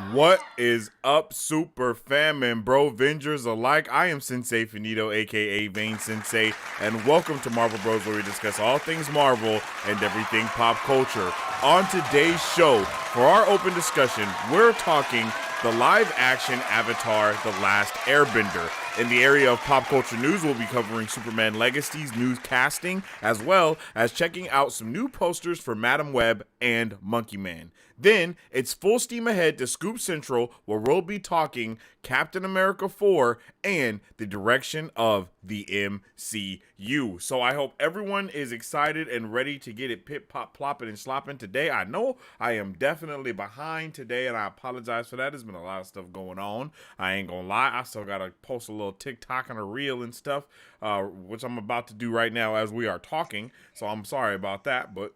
What is up, Super Fam and Bro Vengers alike? I am Sensei Finito, aka Vane Sensei, and welcome to Marvel Bros, where we discuss all things Marvel and everything pop culture. On today's show, for our open discussion, we're talking the live-action Avatar: The Last Airbender. In the area of pop culture news, we'll be covering Superman Legacy's new casting, as well as checking out some new posters for Madam Web and Monkey Man. Then, it's full steam ahead to Scoop Central, where we'll be talking Captain America 4 and the direction of the MCU. So I hope everyone is excited and ready to get it pip, pop, plopping, and slopping today. I know I am definitely behind today, and I apologize for that. There's been a lot of stuff going on. I ain't gonna lie. I still gotta post a little TikTok and a reel and stuff, which I'm about to do right now as we are talking. So I'm sorry about that, but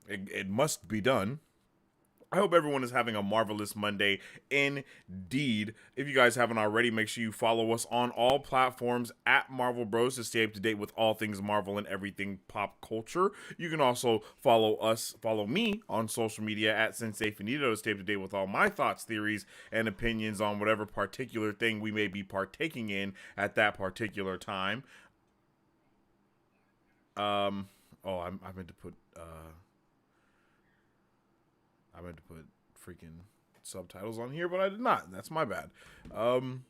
it must be done. I hope everyone is having a marvelous Monday indeed. If you guys haven't already, make sure you follow us on all platforms at Marvel Bros to stay up to date with all things Marvel and everything pop culture. You can also follow me on social media at Sensei Finito to stay up to date with all my thoughts, theories, and opinions on whatever particular thing we may be partaking in at that particular time. I meant to put freaking subtitles on here, but I did not. That's my bad. And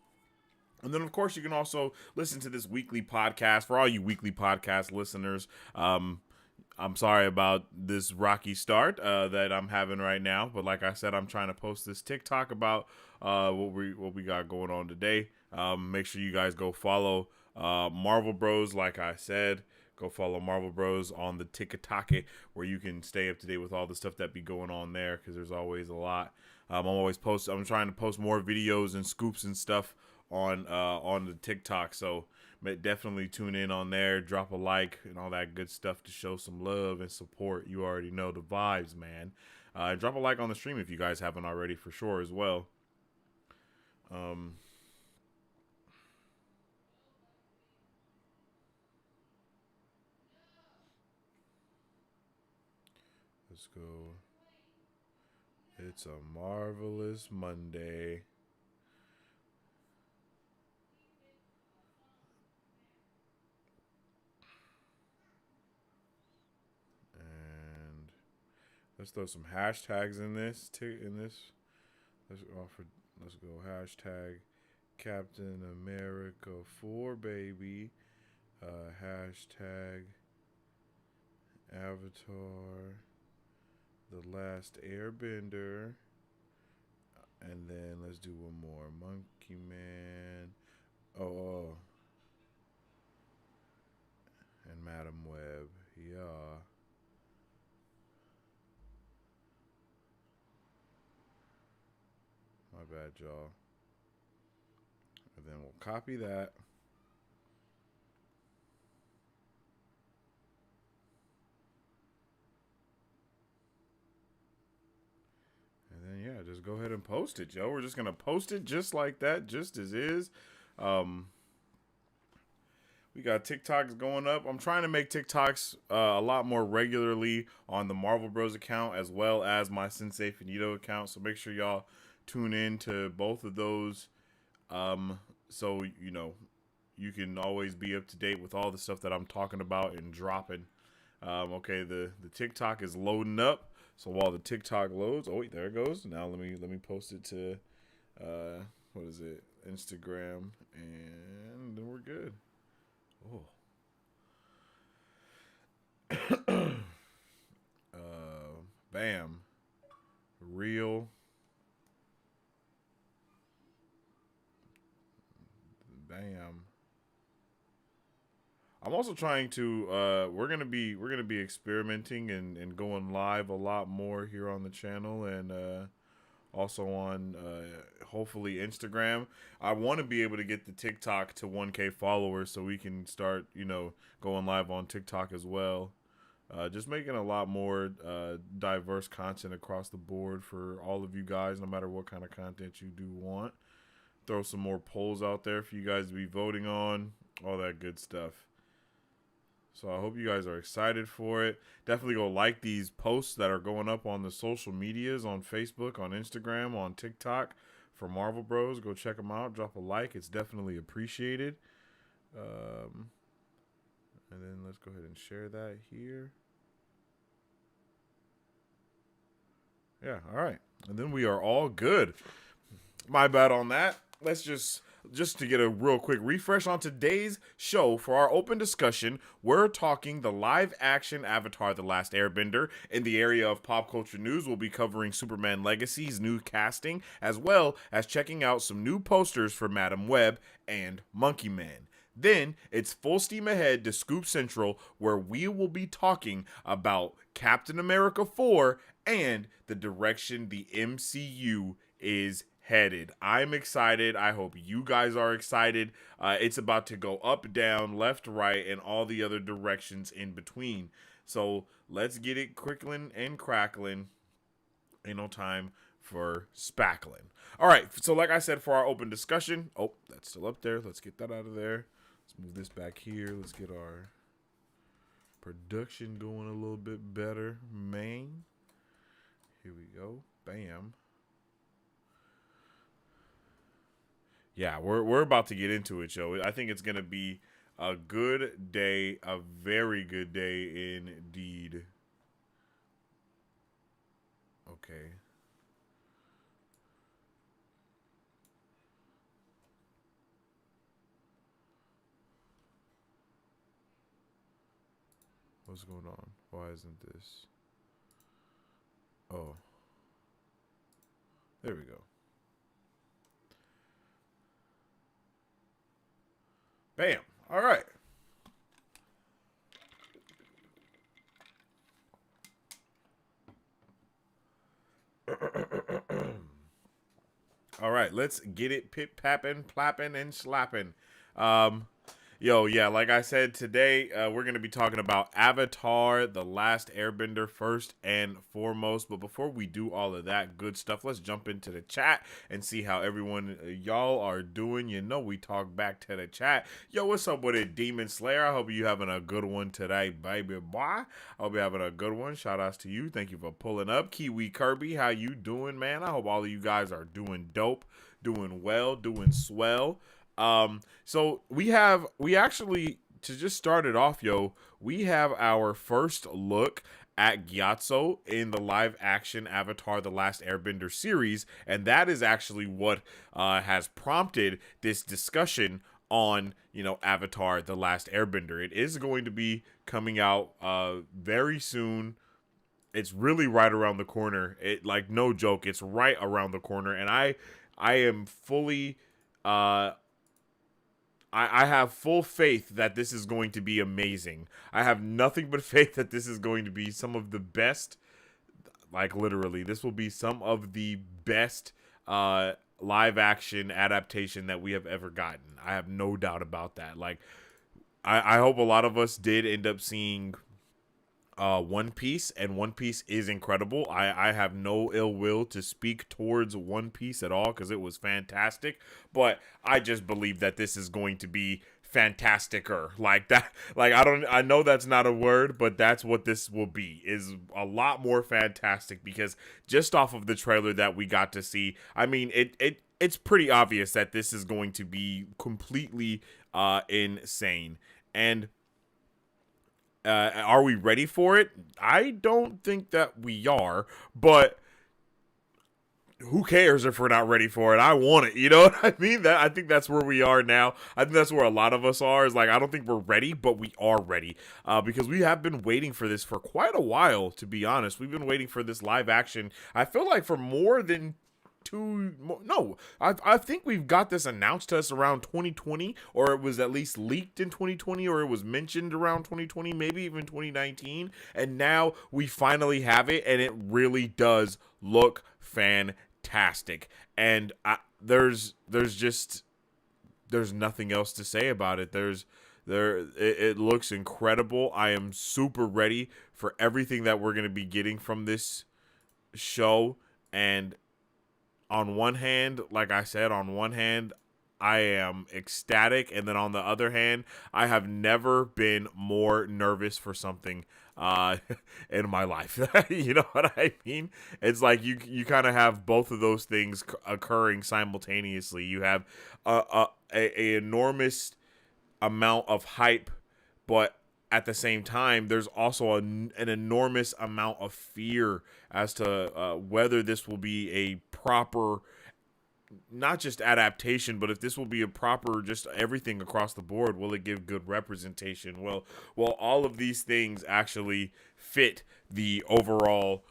then, of course, you can also listen to this weekly podcast. For all you weekly podcast listeners, I'm sorry about this rocky start that I'm having right now. But like I said, I'm trying to post this TikTok about what we got going on today. Make sure you guys go follow Marvel Bros, like I said. Go follow Marvel Bros on the TikTok, where you can stay up to date with all the stuff that be going on there, because there's always a lot. I'm trying to post more videos and scoops and stuff on the TikTok. So definitely tune in on there, drop a like and all that good stuff to show some love and support. You already know the vibes, man. Drop a like on the stream if you guys haven't already, for sure, as well. Let's go. It's a marvelous Monday. And let's throw some hashtags in this. Let's go hashtag Captain America 4, baby. Hashtag Avatar The Last Airbender. And then let's do one more. Monkey Man. Oh. And Madam Web. Yeah. My bad, y'all. And then we'll copy that. And then, yeah, just go ahead and post it, Joe. We're just going to post it just like that, just as is. We got TikToks going up. I'm trying to make TikToks a lot more regularly on the Marvel Bros account, as well as my Sensei Finito account. So make sure y'all tune in to both of those. So, you can always be up to date with all the stuff that I'm talking about and dropping. Okay, the TikTok is loading up. So while the TikTok loads, oh wait, there it goes. Now let me post it to what is it? Instagram, and then we're good. Oh. Bam. Real. Bam. I'm also trying to we're gonna be experimenting and going live a lot more here on the channel, and also on hopefully Instagram. I want to be able to get the TikTok to 1K followers so we can start going live on TikTok as well. Just making a lot more diverse content across the board for all of you guys, no matter what kind of content you do want. Throw some more polls out there for you guys to be voting on, all that good stuff. So I hope you guys are excited for it. Definitely go like these posts that are going up on the social medias, on Facebook, on Instagram, on TikTok for Marvel Bros. Go check them out. Drop a like. It's definitely appreciated. And then let's go ahead and share that here. Yeah, all right. And then we are all good. My bad on that. Let's just to get a real quick refresh on today's show for our open discussion, we're talking the live action Avatar The Last Airbender. In the area of pop culture news, we'll be covering Superman Legacy's new casting, as well as checking out some new posters for Madam Web and Monkey Man. Then it's full steam ahead to Scoop Central, where we will be talking about Captain America 4 and the direction the MCU is headed. I'm excited. I hope you guys are excited. It's about to go up, down, left, right, and all the other directions in between. So let's get it crickling and crackling. Ain't no time for spackling. All right. So like I said, for our open discussion. Oh, that's still up there. Let's get that out of there. Let's move this back here. Let's get our production going a little bit better, man. Here we go. Bam. Yeah, we're about to get into it, yo. I think it's going to be a good day, a very good day indeed. Okay. What's going on? Why isn't this? Oh. There we go. Bam. All right. All right, let's get it pip papping, plapping, and slapping. Yo, yeah, like I said, today we're going to be talking about Avatar, The Last Airbender first and foremost. But before we do all of that good stuff, let's jump into the chat and see how everyone, y'all are doing. You know we talk back to the chat. Yo, what's up with it, Demon Slayer? I hope you having a good one today, baby boy. I hope you're having a good one. Shout outs to you. Thank you for pulling up. Kiwi Kirby, how you doing, man? I hope all of you guys are doing dope, doing well, doing swell. So we actually, to just start it off, yo, we have our first look at Gyatso in the live action Avatar The Last Airbender series, and that is actually what has prompted this discussion on, Avatar The Last Airbender. It is going to be coming out very soon. It's really right around the corner. No joke, it's right around the corner, and I am fully I have full faith that this is going to be amazing. I have nothing but faith that this is going to be some of the best, literally, this will be some of the best live action adaptation that we have ever gotten. I have no doubt about that. I hope a lot of us did end up seeing One Piece, and One Piece is incredible. I have no ill will to speak towards One Piece at all because it was fantastic, but I just believe that this is going to be fantasticer like that. I know that's not a word, but that's what this will be, is a lot more fantastic, because just off of the trailer that we got to see, I mean, it's pretty obvious that this is going to be completely insane. And are we ready for it? I don't think that we are, but who cares if we're not ready for it? I want it. You know what I mean? I think that's where we are now. I think that's where a lot of us are. Is I don't think we're ready, but we are ready because we have been waiting for this for quite a while. To be honest, we've been waiting for this live action. I feel like for more than I think we've got this announced to us around 2020, or it was at least leaked in 2020, or it was mentioned around 2020, maybe even 2019, and now we finally have it, and it really does look fantastic. And there's nothing else to say about it. It looks incredible. I am super ready for everything that we're going to be getting from this show. And on one hand, like I said, I am ecstatic. And then on the other hand, I have never been more nervous for something uh in my life. You know what I mean? It's like you kind of have both of those things occurring simultaneously. You have a enormous amount of hype, but at the same time, there's also an enormous amount of fear as to whether this will be a proper, not just adaptation, but if this will be a proper, just everything across the board. Will it give good representation? Well, all of these things actually fit the overall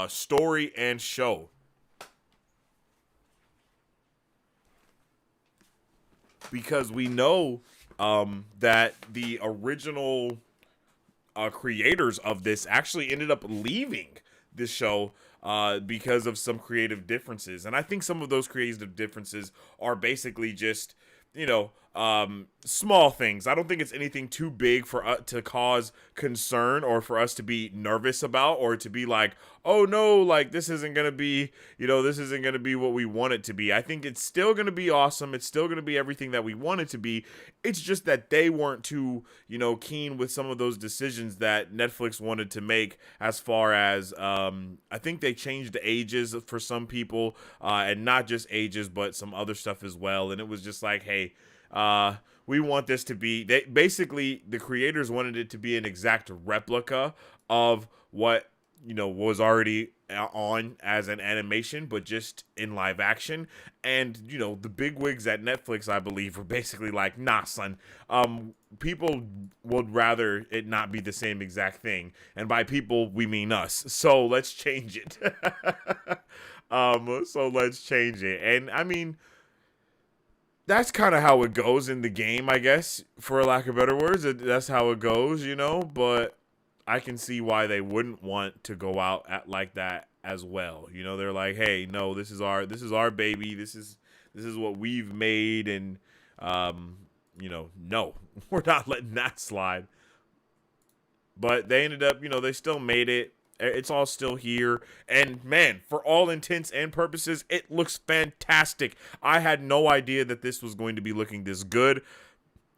story and show, because we know that the original creators of this actually ended up leaving this show because of some creative differences. And I think some of those creative differences are basically just, small things. I don't think it's anything too big for to cause concern or for us to be nervous about, or to be like, oh no, like this isn't going to be, this isn't going to be what we want it to be. I think it's still going to be awesome. It's still going to be everything that we want it to be. It's just that they weren't too, keen with some of those decisions that Netflix wanted to make, as far as, I think they changed the ages for some people, and not just ages, but some other stuff as well. And it was just like, hey, we want this to be, basically the creators wanted it to be an exact replica of what was already on as an animation, but just in live action. And the big wigs at Netflix, I believe, were basically like, nah, son, people would rather it not be the same exact thing, and by people we mean us, so let's change it. So let's change it. And I mean, that's kind of how it goes in the game, I guess, for lack of better words. That's how it goes, but I can see why they wouldn't want to go out at like that as well. They're like, hey, no, this is our baby. This is what we've made. And, no, we're not letting that slide. But they ended up, they still made it. It's all still here. And man, for all intents and purposes, it looks fantastic. I had no idea that this was going to be looking this good.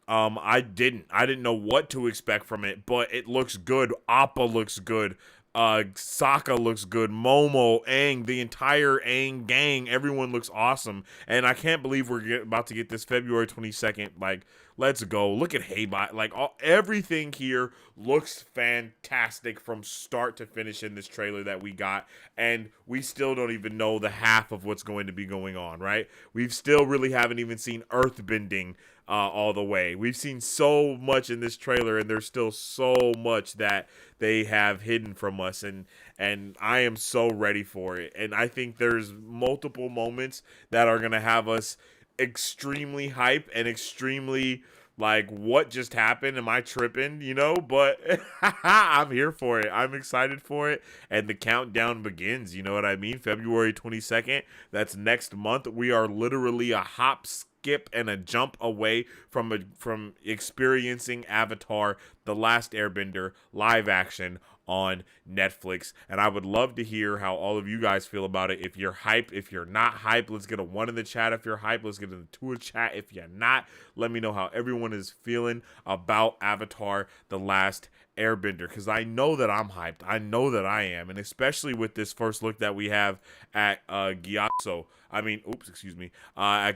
I didn't know what to expect from it, but it looks good. Appa looks good. Sokka looks good. Momo, Aang, the entire Aang gang, everyone looks awesome. And I can't believe we're about to get this February 22nd. Like, let's go. Look at Heybot. Like, everything here looks fantastic from start to finish in this trailer that we got. And we still don't even know the half of what's going to be going on, right? We've still really haven't even seen earthbending all the way. We've seen so much in this trailer, and there's still so much that they have hidden from us, and I am so ready for it. And I think there's multiple moments that are gonna have us extremely hype and extremely like, what just happened? Am I tripping? But I'm here for it. I'm excited for it, and the countdown begins. You know what I mean? February 22nd. That's next month. We are literally a hop, skip, and a jump away from experiencing Avatar: The Last Airbender live action on Netflix. And I would love to hear how all of you guys feel about it. If you're hyped, if you're not hyped, let's get a 1 in the chat. If you're hyped, let's get a 2 in the chat. If you're not, let me know how everyone is feeling about Avatar: The Last Airbender, because I know that I'm hyped. I know that I am. And especially with this first look that we have at Gyatso. At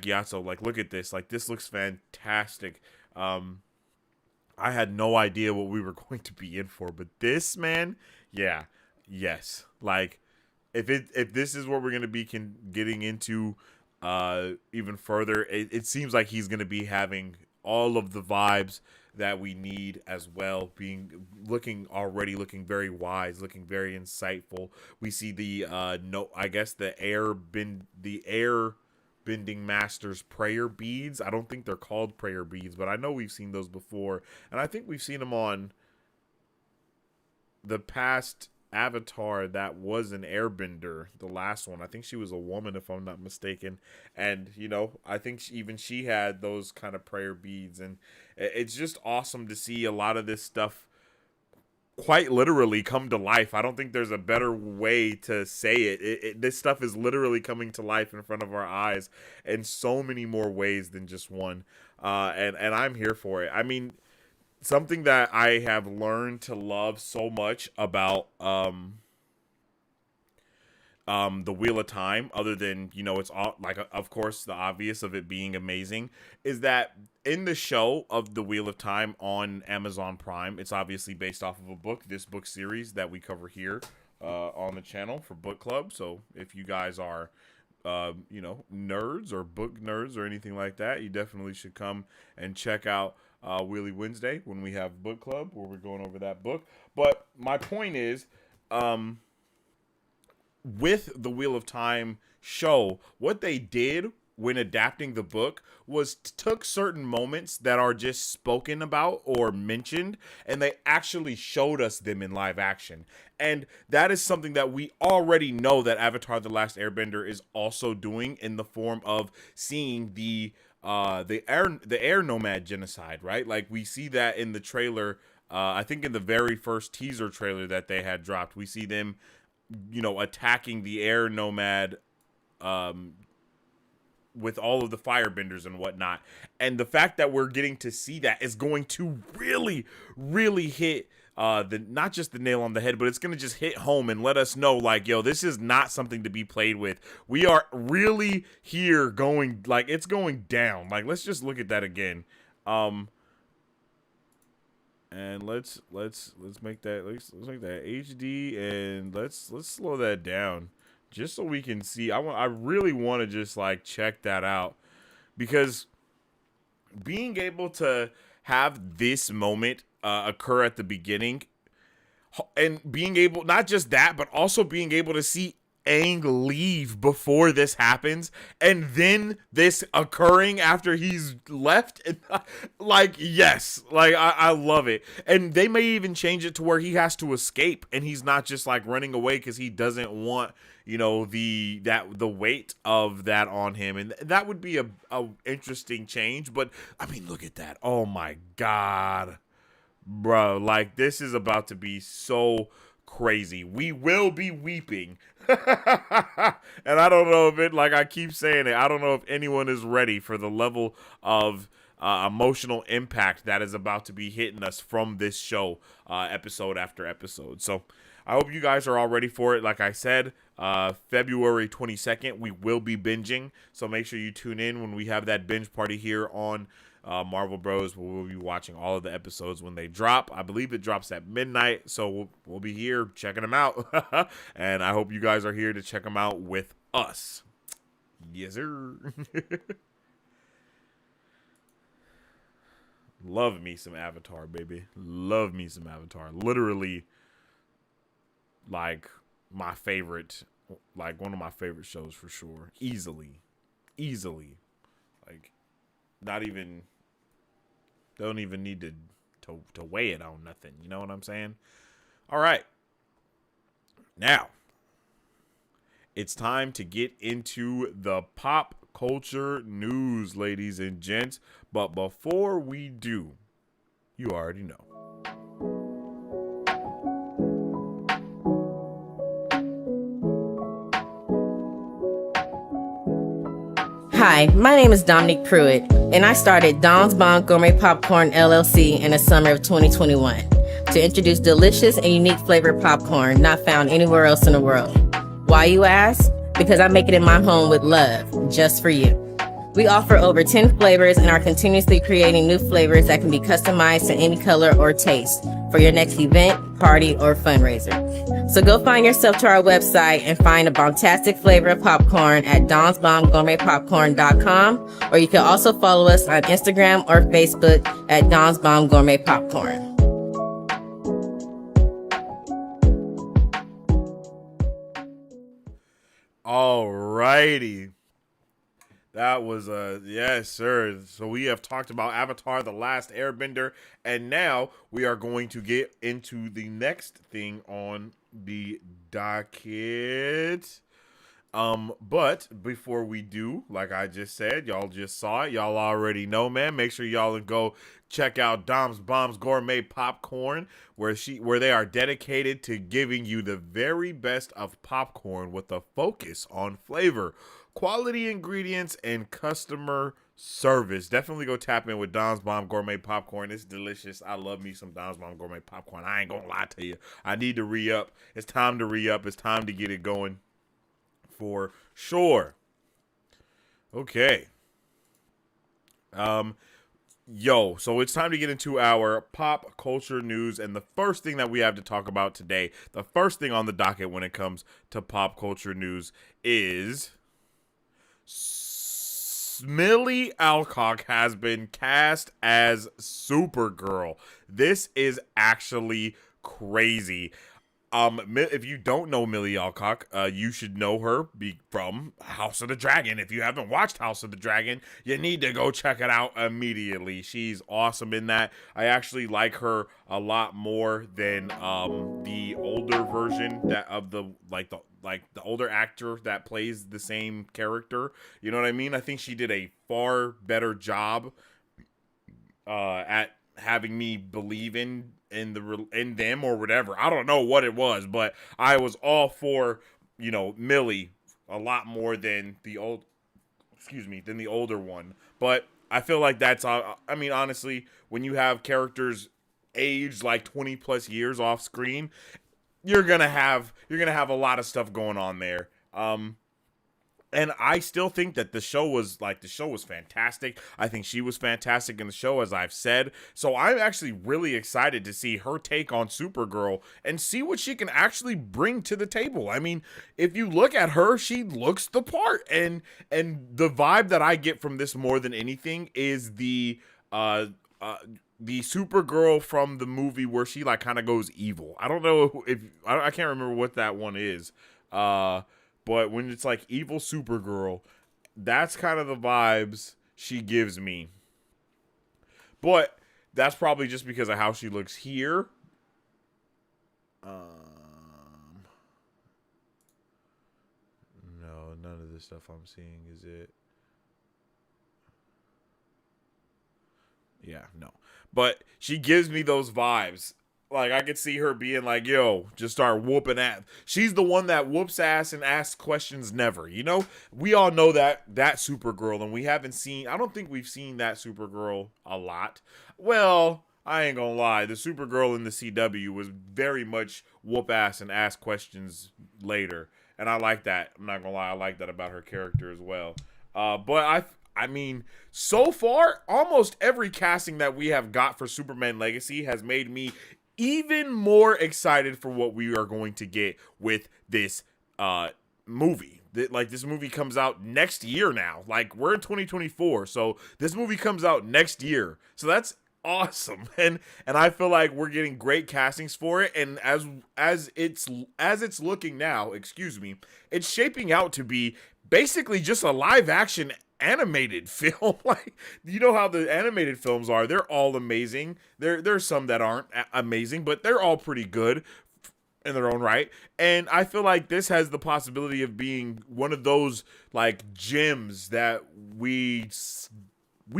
Gyatso. Like, look at this. Like, this looks fantastic. I had no idea what we were going to be in for, but this, man, yeah, yes. Like, if this is what we're gonna be getting into even further, it seems like he's gonna be having all of the vibes that we need as well. Looking very wise, looking very insightful. We see the air bending masters prayer beads. I don't think they're called prayer beads, but I know we've seen those before, and I think we've seen them on the past Avatar that was an airbender, the last one. I think she was a woman, if I'm not mistaken, and I think she had those kind of prayer beads. And it's just awesome to see a lot of this stuff quite literally come to life. I don't think there's a better way to say it. This stuff is literally coming to life in front of our eyes in so many more ways than just one. And I'm here for it. I mean, something that I have learned to love so much about the Wheel of Time, other than, you know, it's all like, of course, the obvious of it being amazing, is that in the show of the Wheel of Time on Amazon Prime, it's obviously based off of a book, this book series that we cover here on the channel for book club. So if you guys are you know, nerds or book nerds or anything like that, you definitely should come and check out Wheelie Wednesday when we have book club where we're going over that book. But my point is, with the Wheel of Time show, what they did when adapting the book was took certain moments that are just spoken about or mentioned, and they actually showed us them in live action. And that is something that we already know that Avatar: The Last Airbender is also doing, in the form of seeing the air nomad genocide, right? Like, we see that in the trailer. I think in the very first teaser trailer that they had dropped, we see them, you know, attacking the air nomad with all of the firebenders and whatnot. And the fact that we're getting to see that is going to really, really hit the not just the nail on the head, but it's going to just hit home and let us know, like, yo, this is not something to be played with. We are really here going, like, it's going down. Like, let's just look at that again. And let's make that let's make that HD, and let's slow that down just so we can see. I really want to just like check that out, because being able to have this moment occur at the beginning, and being able, not just that, but also being able to see Aang leave before this happens, and then this occurring after he's left, and, like, yes, like, I love it. And they may even change it to where he has to escape and he's not just like running away because he doesn't want, you know, the weight of that on him, and that would be a interesting change. But I mean, look at that. Oh my god, bro, like, this is about to be so crazy. We will be weeping. And I don't know if it, like I keep saying it, I don't know if anyone is ready for the level of emotional impact that is about to be hitting us from this show, episode after episode. So I hope you guys are all ready for it. Like I said, February 22nd, we will be binging. So make sure you tune in when we have that binge party here on Marvel Bros. We'll be watching all of the episodes when they drop. I believe it drops at midnight, so we'll be here checking them out. And I hope you guys are here to check them out with us. Yes, sir. Love me some Avatar, baby. Love me some Avatar. Literally, like, my favorite, like, one of my favorite shows for sure. Easily. Like, not even, don't even need to weigh it on nothing. You know what I'm saying? All right. Now, it's time to get into the pop culture news, ladies and gents. But before we do, you already know. Hi, my name is Dominique Pruitt, and I started Don's Bon Gourmet Popcorn LLC in the summer of 2021 to introduce delicious and unique flavored popcorn not found anywhere else in the world. Why, you ask? Because I make it in my home with love, just for you. We offer over 10 flavors and are continuously creating new flavors that can be customized to any color or taste for your next event, party, or fundraiser. So go find yourself to our website and find a bombastic flavor of popcorn at donsbombgourmetpopcorn.com, or you can also follow us on Instagram or Facebook at Don's Bomb Gourmet Popcorn. Alrighty. That was yes, sir. So we have talked about Avatar: The Last Airbender, and now we are going to get into the next thing on the docket. But before we do, like I just said, y'all just saw it. Y'all already know, man. Make sure y'all go check out Dom's Bombs Gourmet Popcorn, where they are dedicated to giving you the very best of popcorn with a focus on flavor, quality ingredients, and customer service. Definitely go tap in with Dom's Bomb Gourmet Popcorn. It's delicious. I love me some Dom's Bomb Gourmet Popcorn. I ain't gonna lie to you. I need to re-up. It's time to re-up. It's time to get it going. For sure. Okay. So it's time to get into our pop culture news, and the first thing that we have to talk about today, the first thing on the docket when it comes to pop culture news is Millie Alcock has been cast as Supergirl. This is actually crazy. If you don't know Millie Alcock, you should know her from House of the Dragon. If you haven't watched House of the Dragon, you need to go check it out immediately. She's awesome in that. I actually like her a lot more than the older version the older actor that plays the same character. You know what I mean? I think she did a far better job at having me believe in them or whatever. I don't know what it was, but I was all for, Millie a lot more than the older one. But I feel like that's honestly, when you have characters aged like 20 plus years off screen, you're going to have a lot of stuff going on there. And I still think that the show was fantastic. I think she was fantastic in the show, as I've said. So I'm actually really excited to see her take on Supergirl and see what she can actually bring to the table. I mean, if you look at her, she looks the part. And the vibe that I get from this more than anything is the Supergirl from the movie where she kind of goes evil. I don't know I can't remember what that one is. But when it's evil Supergirl, that's kind of the vibes she gives me. But that's probably just because of how she looks here. No, none of this stuff I'm seeing is it. Yeah, no. But she gives me those vibes. I could see her being yo, just start whooping ass. She's the one that whoops ass and asks questions never, We all know that Supergirl, and I don't think we've seen that Supergirl a lot. Well, I ain't gonna lie. The Supergirl in the CW was very much whoop ass and ask questions later. And I like that. I'm not gonna lie. I like that about her character as well. But I mean, so far, almost every casting that we have got for Superman Legacy has made me even more excited for what we are going to get with this movie. This movie comes out next year now. We're in 2024, so this movie comes out next year. So that's awesome. And I feel like we're getting great castings for it. And as it's looking now, it's shaping out to be basically just a live action animated film. You know how the animated films are. They're all amazing. There's some that aren't amazing, but they're all pretty good in their own right. And I feel like this has the possibility of being one of those gems that we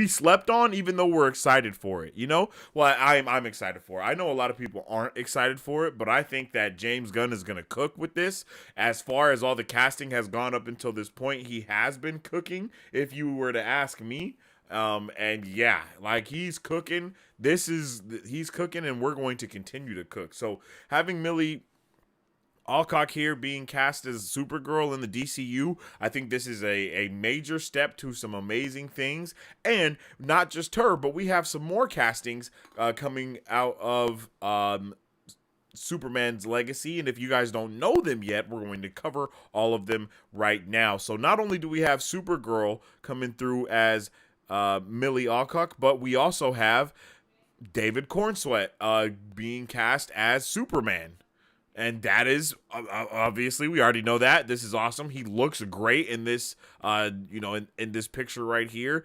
slept on, even though we're excited for it, Well, I'm excited for it. I know a lot of people aren't excited for it, but I think that James Gunn is going to cook with this. As far as all the casting has gone up until this point, he has been cooking, if you were to ask me. And yeah, he's cooking. He's cooking, and we're going to continue to cook. So having Millie Alcock here being cast as Supergirl in the DCU, I think this is a major step to some amazing things. And not just her, but we have some more castings coming out of Superman's Legacy. And if you guys don't know them yet, we're going to cover all of them right now. So not only do we have Supergirl coming through as Millie Alcock, but we also have David Cornsweet being cast as Superman. And that is, obviously, we already know that. This is awesome. He looks great in this, in this picture right here,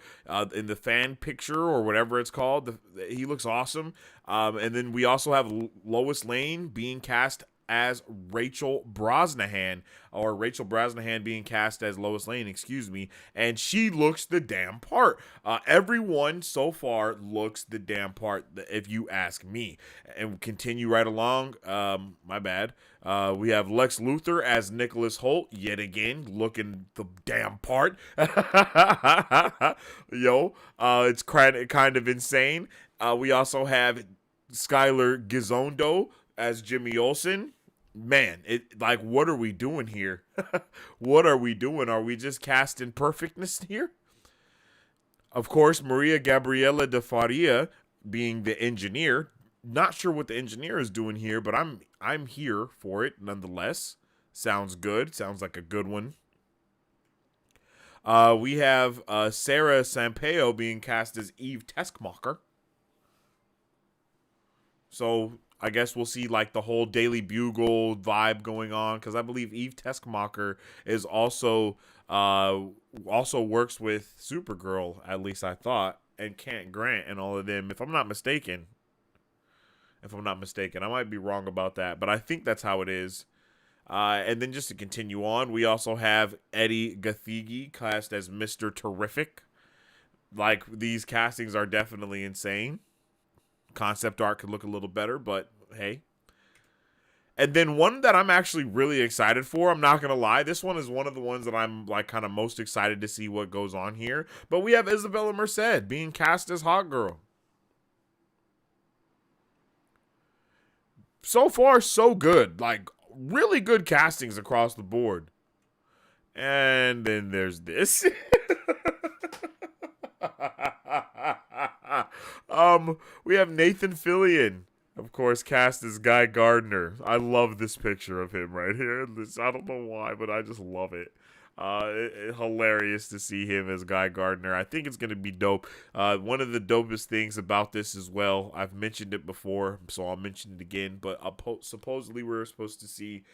in the fan picture or whatever it's called. He looks awesome. And then we also have Lois Lane being cast as Rachel Brosnahan, or Rachel Brosnahan being cast as Lois Lane, excuse me, and she looks the damn part. Everyone so far looks the damn part, if you ask me. And continue right along. My bad. We have Lex Luthor as Nicholas Hoult, yet again, looking the damn part. It's kind of insane. We also have Skylar Gisondo as Jimmy Olsen. Man, what are we doing here? What are we doing? Are we just casting perfectness here? Of course, Maria Gabriela de Faria being the engineer. Not sure what the engineer is doing here, but I'm here for it nonetheless. Sounds good. Sounds like a good one. We have Sarah Sampaio being cast as Eve Teskmacher. So I guess we'll see like the whole Daily Bugle vibe going on, because I believe Eve Teskmacher is also works with Supergirl, at least I thought, and Kent Grant and all of them, if I'm not mistaken. I might be wrong about that, but I think that's how it is. And then just to continue on, we also have Eddie Gathegi cast as Mr. Terrific. Like, these castings are definitely insane. Concept art could look a little better, but hey. And then one that I'm actually really excited for, I'm not going to lie, this one is one of the ones that I'm like kind of most excited to see what goes on here. But we have Isabella Merced being cast as Hot Girl. So far, so good. Like, really good castings across the board. And then there's this. We have Nathan Fillion, of course, cast as Guy Gardner. I love this picture of him right here. I don't know why, but I just love it. Hilarious to see him as Guy Gardner. I think it's going to be dope. One of the dopest things about this as well, I've mentioned it before, so I'll mention it again, but supposedly we're supposed to see,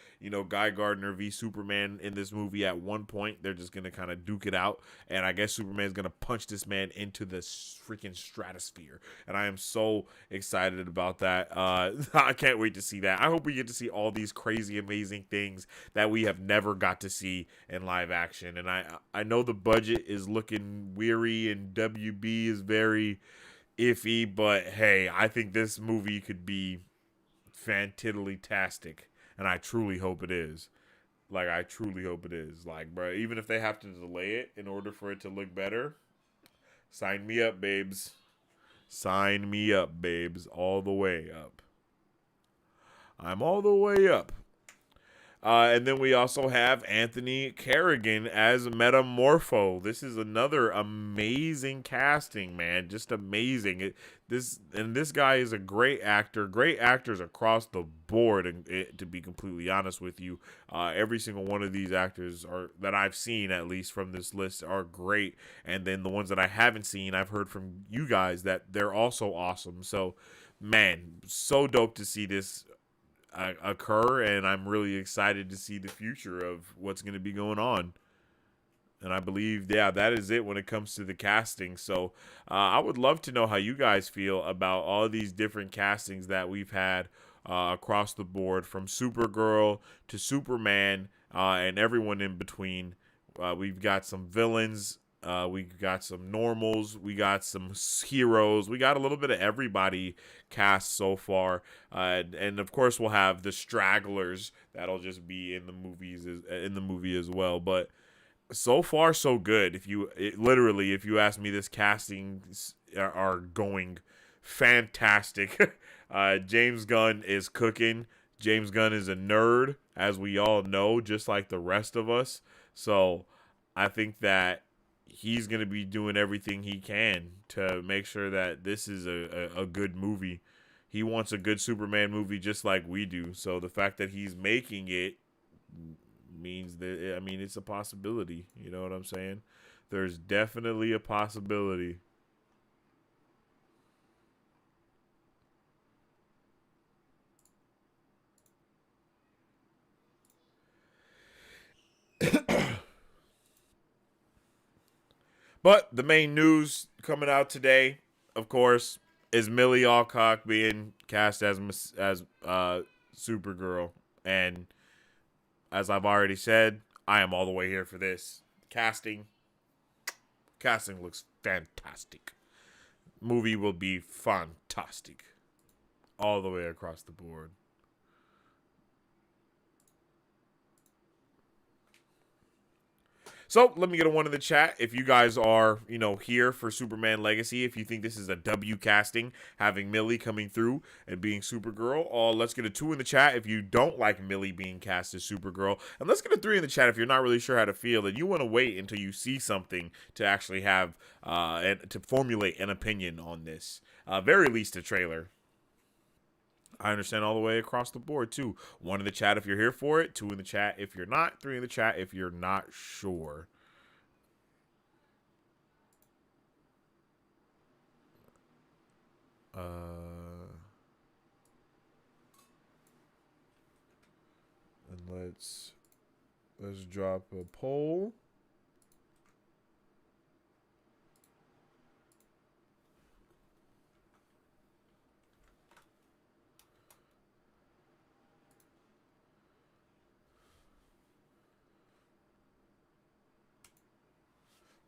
Guy Gardner v Superman in this movie at one point. They're just going to kind of duke it out, and I guess Superman's going to punch this man into the freaking stratosphere, and I am so excited about that. I can't wait to see that. I hope we get to see all these crazy, amazing things that we have never got to see in live action. And I know the budget is looking weary and WB is very iffy, but hey, I think this movie could be fantiddly-tastic, and I truly hope it is. Like, I truly hope it is. Like, bro, even if they have to delay it in order for it to look better, sign me up, babes. Sign me up, babes. All the way up. I'm all the way up. And then we also have Anthony Carrigan as Metamorpho. This is another amazing casting, man. Just amazing. This guy is a great actor. Great actors across the board. And to be completely honest with you, every single one of these actors that I've seen, at least from this list, are great. And then the ones that I haven't seen, I've heard from you guys that they're also awesome. So, man, so dope to see this occur, and I'm really excited to see the future of what's going to be going on. And I believe, that is it when it comes to the casting. So I would love to know how you guys feel about all these different castings that we've had across the board, from Supergirl to Superman and everyone in between. We've got some villains. We got some normals. We got some heroes. We got a little bit of everybody cast so far. And of course, we'll have the stragglers that'll just be in the movie as well. But so far, so good. If you ask me, this casting are going fantastic. James Gunn is cooking. James Gunn is a nerd, as we all know, just like the rest of us. So I think that he's going to be doing everything he can to make sure that this is a good movie. He wants a good Superman movie just like we do. So the fact that he's making it means that, it's a possibility. You know what I'm saying? There's definitely a possibility. But the main news coming out today, of course, is Millie Alcock being cast as Supergirl. And as I've already said, I am all the way here for this. Casting looks fantastic. Movie will be fantastic. All the way across the board. So let me get a one in the chat if you guys are, here for Superman Legacy. If you think this is a W casting, having Millie coming through and being Supergirl. Let's get a 2 in the chat if you don't like Millie being cast as Supergirl. And let's get a 3 in the chat if you're not really sure how to feel and you want to wait until you see something to actually have, and to formulate an opinion on this. Very least a trailer. I understand all the way across the board, too. 1 in the chat if you're here for it. 2 in the chat if you're not. 3 in the chat if you're not sure. And let's drop a poll.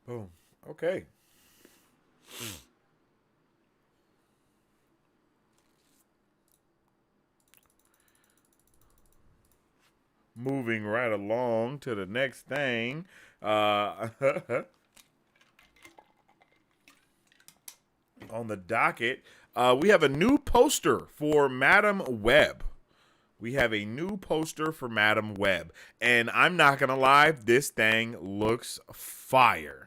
Boom. Okay. Moving right along to the next thing. On the docket, we have a new poster for Madam Web. And I'm not going to lie, this thing looks fire.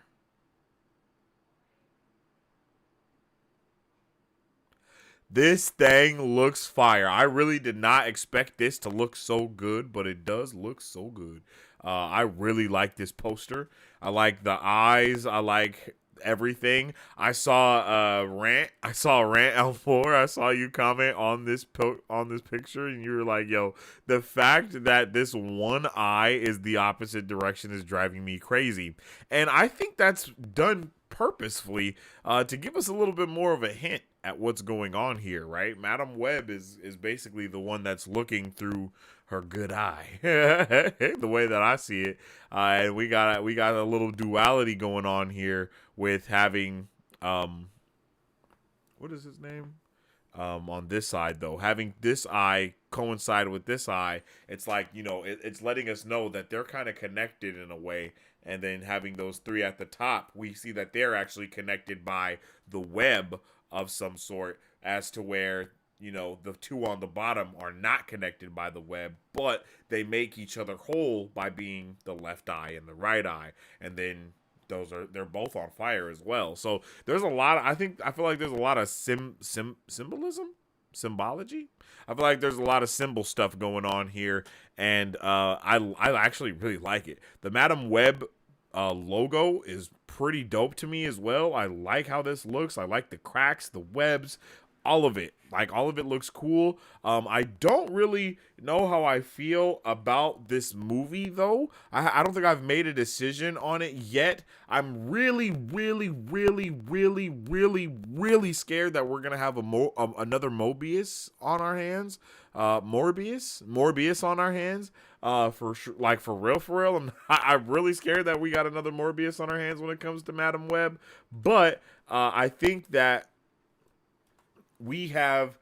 This thing looks fire. I really did not expect this to look so good, but it does look so good. I really like this poster. I like the eyes. I like everything. I saw a rant. L4. I saw you comment on this picture, and you were like, "Yo, the fact that this one eye is the opposite direction is driving me crazy." And I think that's done purposefully to give us a little bit more of a hint at what's going on here, right? Madam Web is basically the one that's looking through her good eye, the way that I see it. And we got a little duality going on here with having what is his name? On this side, though, having this eye coincide with this eye, it's like, it's letting us know that they're kind of connected in a way. And then having those 3 at the top, we see that they're actually connected by the web of some sort, as to where, the 2 on the bottom are not connected by the web, but they make each other whole by being the left eye and the right eye. And then they're both on fire as well. So there's a lot of, I feel like there's a lot of symbology. I feel like there's a lot of symbol stuff going on here, and I actually really like it. The Madam Web logo is pretty dope to me as well. I like how this looks. I like the cracks, the webs, all of it. Like, all of it looks cool. I don't really know how I feel about this movie, though. I don't think I've made a decision on it yet. I'm really, really, really, really, really, really scared that we're going to have another Mobius on our hands. Morbius on our hands. For sure, like, for real. I'm really scared that we got another Morbius on our hands when it comes to Madam Web. But I think that we are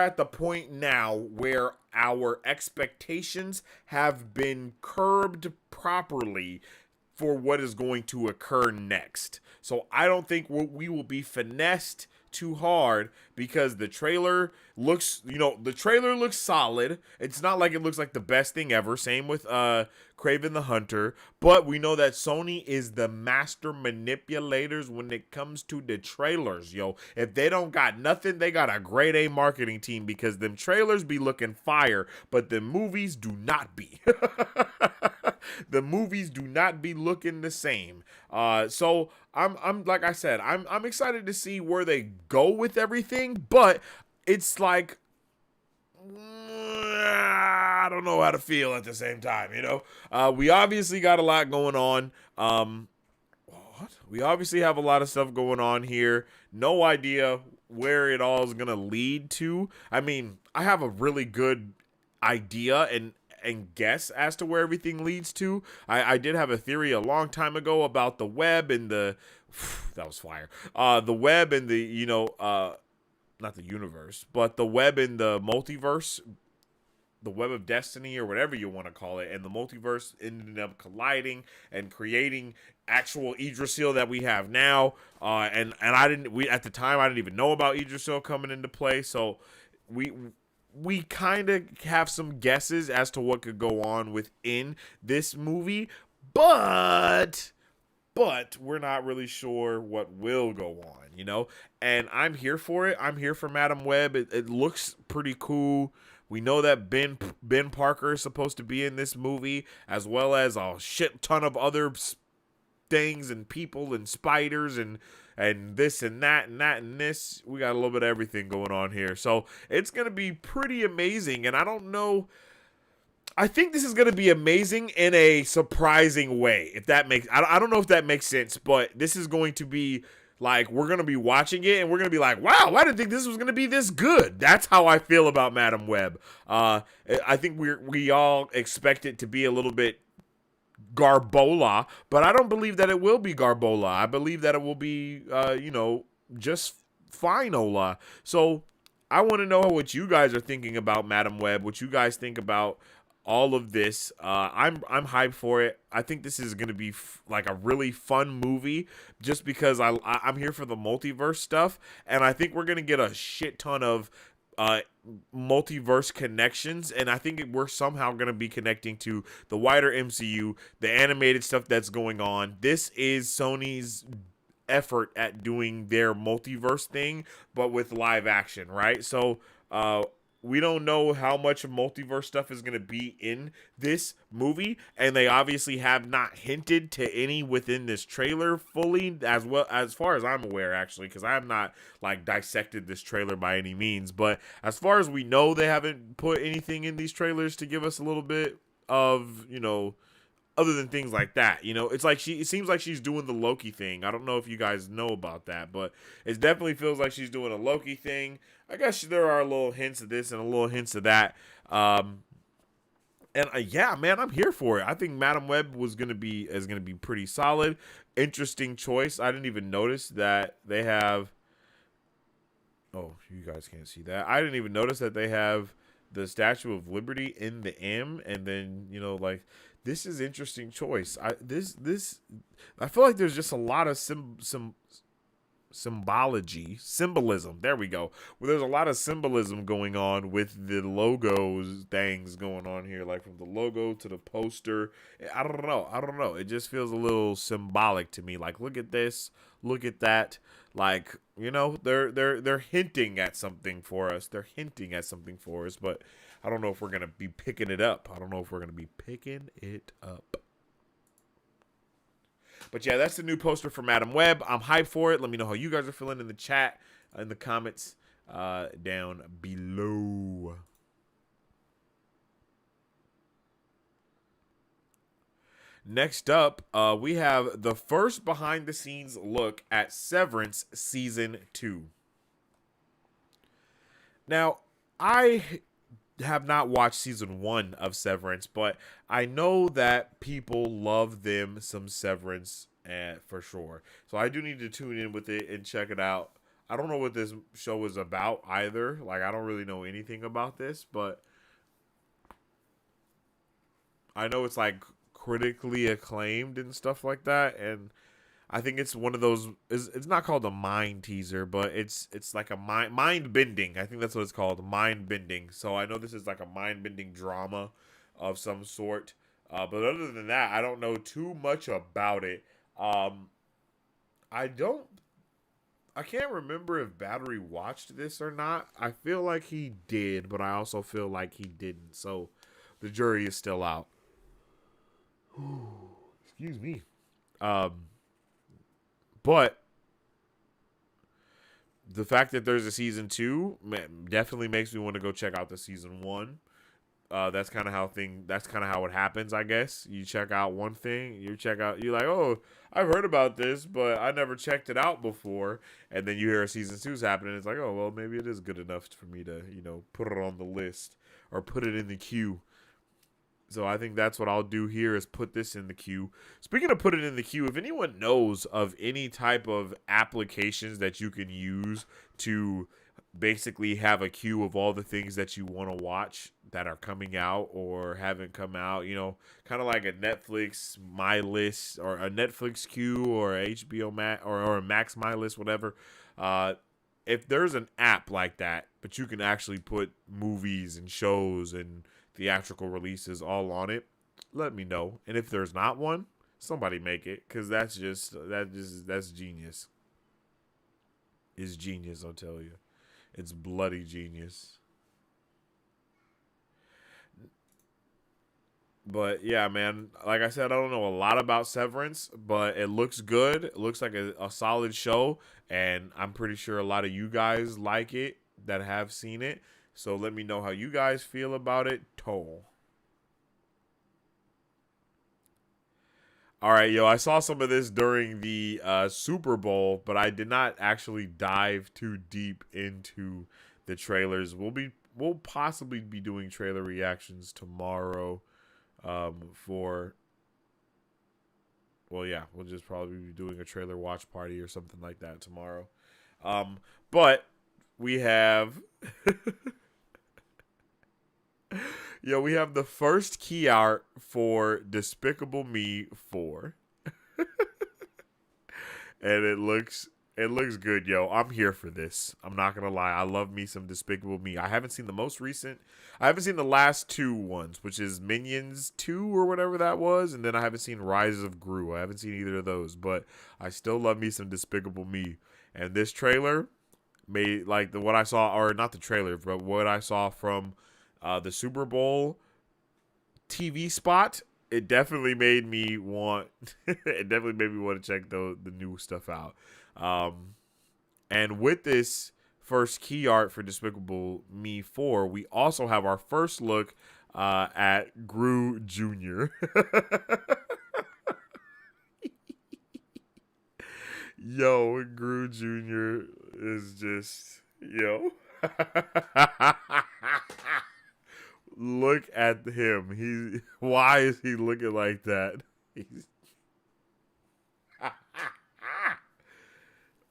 at the point now where our expectations have been curbed properly for what is going to occur next. So I don't think we will be finessed too hard, because the trailer looks solid. It's not like it looks like the best thing ever. Same with Kraven the Hunter, but we know that Sony is the master manipulators when it comes to the trailers, yo. If they don't got nothing, they got a grade A marketing team, because them trailers be looking fire, but the movies do not be. The movies do not be looking the same. So I'm like I said, I'm excited to see where they go with everything, but it's like, I don't know how to feel at the same time, we obviously got a lot going on. We obviously have a lot of stuff going on here. No idea where it all is going to lead to. I mean, I have a really good idea and guess as to where everything leads to. I did have a theory a long time ago about the web and the that was fire. The web and the not the universe, but the web and the multiverse, the web of destiny or whatever you want to call it, and the multiverse ended up colliding and creating actual Yggdrasil that we have now. And I didn't we at the time I didn't even know about Yggdrasil coming into play, so we kind of have some guesses as to what could go on within this movie, but we're not really sure what will go on, and I'm here for it. I'm here for Madam Web. It looks pretty cool. We know that Ben Parker is supposed to be in this movie, as well as a shit ton of other things and people and spiders and this and that and that and this. We got a little bit of everything going on here, so it's gonna be pretty amazing. And I don't know, I think this is gonna be amazing in a surprising way, if that makes I don't know if that makes sense, but this is going to be like, we're gonna be watching it and we're gonna be like, wow, I didn't think this was gonna be this good. That's how I feel about Madam Web. I think we all expect it to be a little bit Garbola, but I don't believe that it will be Garbola. I believe that it will be, just Finola. So I want to know what you guys are thinking about Madam Web, what you guys think about all of this. I'm hyped for it. I think this is going to be like a really fun movie, just because I'm here for the multiverse stuff, and I think we're going to get a shit ton of multiverse connections, and I think we're somehow going to be connecting to the wider MCU, the animated stuff that's going on. This is Sony's effort at doing their multiverse thing, but with live action, right? So we don't know how much multiverse stuff is going to be in this movie, and they obviously have not hinted to any within this trailer fully, as far as I'm aware, actually, because I have not like dissected this trailer by any means. But as far as we know, they haven't put anything in these trailers to give us a little bit of, other than things like that. It's like it seems like she's doing the Loki thing. I don't know if you guys know about that, but it definitely feels like she's doing a Loki thing. I guess there are little hints of this and a little hints of that. Yeah, man, I'm here for it. I think Madam Web is gonna be pretty solid. Interesting choice. I didn't even notice that they have. Oh, you guys can't see that. I didn't even notice that they have the Statue of Liberty in the M, and then this is interesting choice. I feel like there's just a lot of symbolism. There we go. Well, there's a lot of symbolism going on with the logos things going on here, like from the logo to the poster. I don't know. It just feels a little symbolic to me. Like, look at this, look at that. Like, they're hinting at something for us. But I don't know if we're gonna be picking it up. But yeah, that's the new poster for Madam Web. I'm hyped for it. Let me know how you guys are feeling in the chat, in the comments down below. Next up, we have the first behind-the-scenes look at Severance Season 2. Now, I have not watched Season 1 of Severance, but I know that people love them some Severance for sure. So I do need to tune in with it and check it out. I don't know what this show is about either. Like, I don't really know anything about this, but I know it's like critically acclaimed and stuff like that, and I think it's one of those. It's not called a mind teaser, but it's like a mind bending. I think that's what it's called, mind bending. So I know this is like a mind bending drama of some sort. But other than that, I don't know too much about it. I can't remember if Battery watched this or not. I feel like he did, but I also feel like he didn't. So the jury is still out. Excuse me. But the fact that there's a season 2 definitely makes me want to go check out the season 1. That's kind of how it happens, I guess. You check out one thing, you're like, oh, I've heard about this, but I never checked it out before. And then you hear a season 2's happening. It's like, oh, well, maybe it is good enough for me to, put it on the list or put it in the queue. So I think that's what I'll do here is put this in the queue. Speaking of put it in the queue, if anyone knows of any type of applications that you can use to basically have a queue of all the things that you want to watch that are coming out or haven't come out, kind of like a Netflix My List or a Netflix queue or a HBO Max or a Max My List, whatever. If there's an app like that, but you can actually put movies and shows and theatrical releases all on it, let me know. And if there's not one, somebody make it, because that's genius. It's genius, I'll tell you. It's bloody genius. But yeah, man, like I said, I don't know a lot about Severance, but it looks good. It looks like a solid show, and I'm pretty sure a lot of you guys like it that have seen it. So let me know how you guys feel about it. Toll. All right, yo, I saw some of this during the Super Bowl, but I did not actually dive too deep into the trailers. We'll possibly be doing trailer reactions tomorrow we'll just probably be doing a trailer watch party or something like that tomorrow. But we have we have the first key art for Despicable Me 4. And it looks good, yo. I'm here for this. I'm not gonna lie. I love me some Despicable Me. I haven't seen the last two ones, which is Minions 2 or whatever that was, and then I haven't seen Rise of Gru. I haven't seen either of those, but I still love me some Despicable Me. And this trailer made what I saw, or not the trailer, but what I saw from the Super Bowl TV spot, it definitely made me want to check the new stuff out. And with this first key art for Despicable Me 4, we also have our first look at Gru Jr. Yo, Gru Jr. is just, look at him. Why is he looking like that?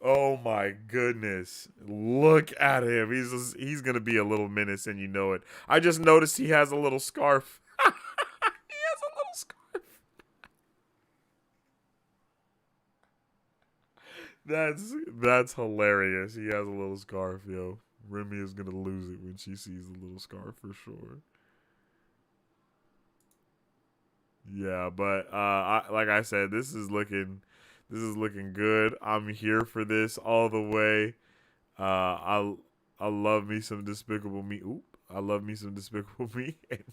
Oh my goodness. Look at him. He's going to be a little menace, and you know it. I just noticed he has a little scarf. He has a little scarf. That's hilarious. He has a little scarf, yo. Remy is going to lose it when she sees the little scarf for sure. Yeah, but like I said, this is looking good. I'm here for this all the way. I love me some Despicable Me. I love me some Despicable Me. And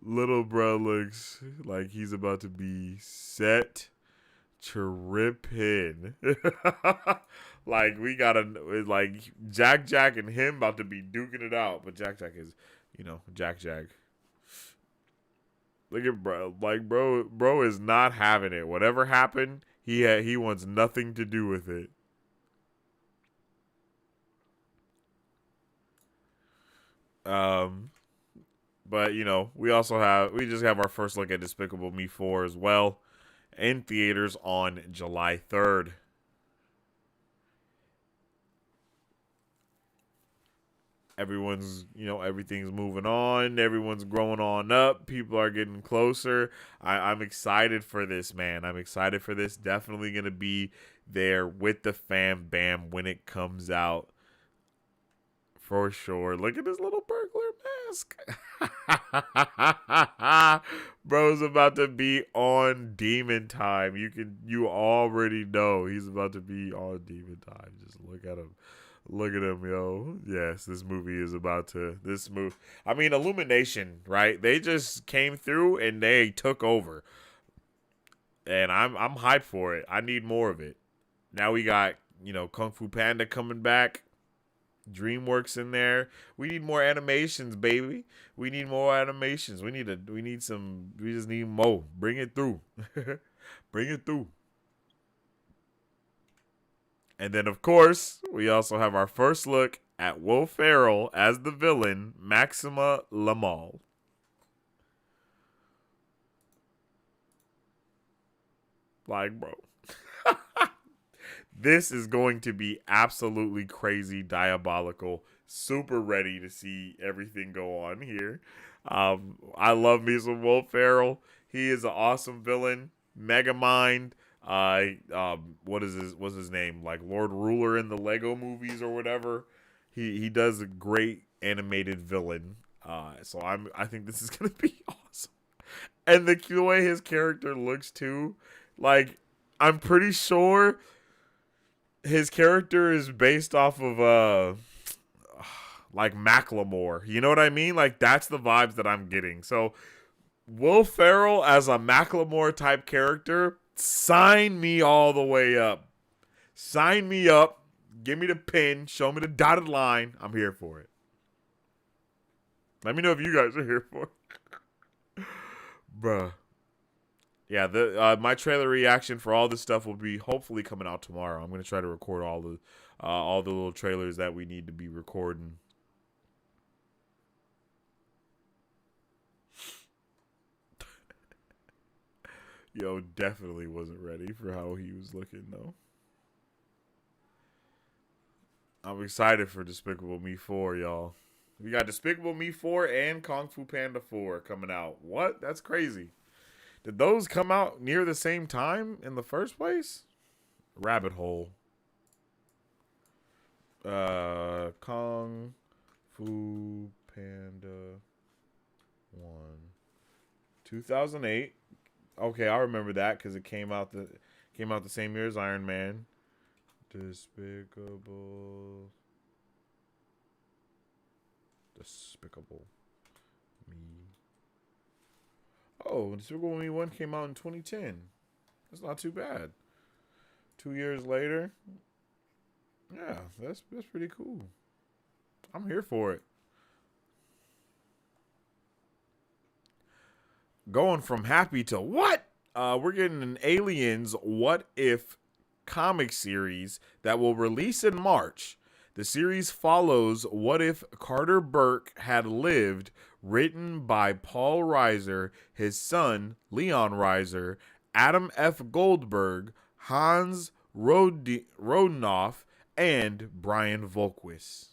little bro looks like he's about to be set tripping. Like we Jack and him about to be duking it out, but Jack is, Jack. Look at bro, bro is not having it. Whatever happened, he wants nothing to do with it. But we just have our first look at Despicable Me 4 as well, in theaters on July 3rd. Everyone's, everything's moving on. Everyone's growing on up. People are getting closer. I'm excited for this, man. I'm excited for this. Definitely going to be there with the fam bam when it comes out. For sure. Look at this little burglar mask. Bro's about to be on demon time. You already know he's about to be on demon time. Just look at him. Look at him, yo. Yes, this movie is about to. Illumination, right? They just came through and they took over, and I'm hyped for it. I need more of it. Now we got Kung Fu Panda coming back, DreamWorks in there. We need more animations, baby. We need more animations. We just need more. Bring it through. Bring it through. And then, of course, we also have our first look at Will Ferrell as the villain, Maxima Lamal. Like, bro. This is going to be absolutely crazy, diabolical. Super ready to see everything go on here. I love me some Will Ferrell. He is an awesome villain. Megamind. What's his name? Like Lord Ruler in the Lego movies or whatever. He does a great animated villain. So I think this is gonna be awesome. And the way his character looks too, like I'm pretty sure his character is based off of like Macklemore. You know what I mean? Like that's the vibes that I'm getting. So Will Ferrell as a Macklemore type character, sign me all the way up. Sign me up. Give me the pin. Show me the dotted line. I'm here for it. Let me know if you guys are here for it. Bruh. Yeah, my trailer reaction for all this stuff will be hopefully coming out tomorrow. I'm gonna try to record all the little trailers that we need to be recording. Yo, definitely wasn't ready for how he was looking though. I'm excited for Despicable Me 4, y'all. We got Despicable Me 4 and Kung Fu Panda 4 coming out. What? That's crazy. Did those come out near the same time in the first place? Rabbit hole. Kung Fu Panda 1. 2008. Okay, I remember that because it came out the same year as Iron Man. Despicable Me. Oh, Despicable Me 1 came out in 2010. That's not too bad. 2 years later. Yeah, that's pretty cool. I'm here for it. Going from happy to what? We're getting an Aliens What If comic series that will release in March. The series follows what if Carter Burke had lived, written by Paul Reiser, his son, Leon Reiser, Adam F. Goldberg, Hans Rodnoff, and Brian Volquist.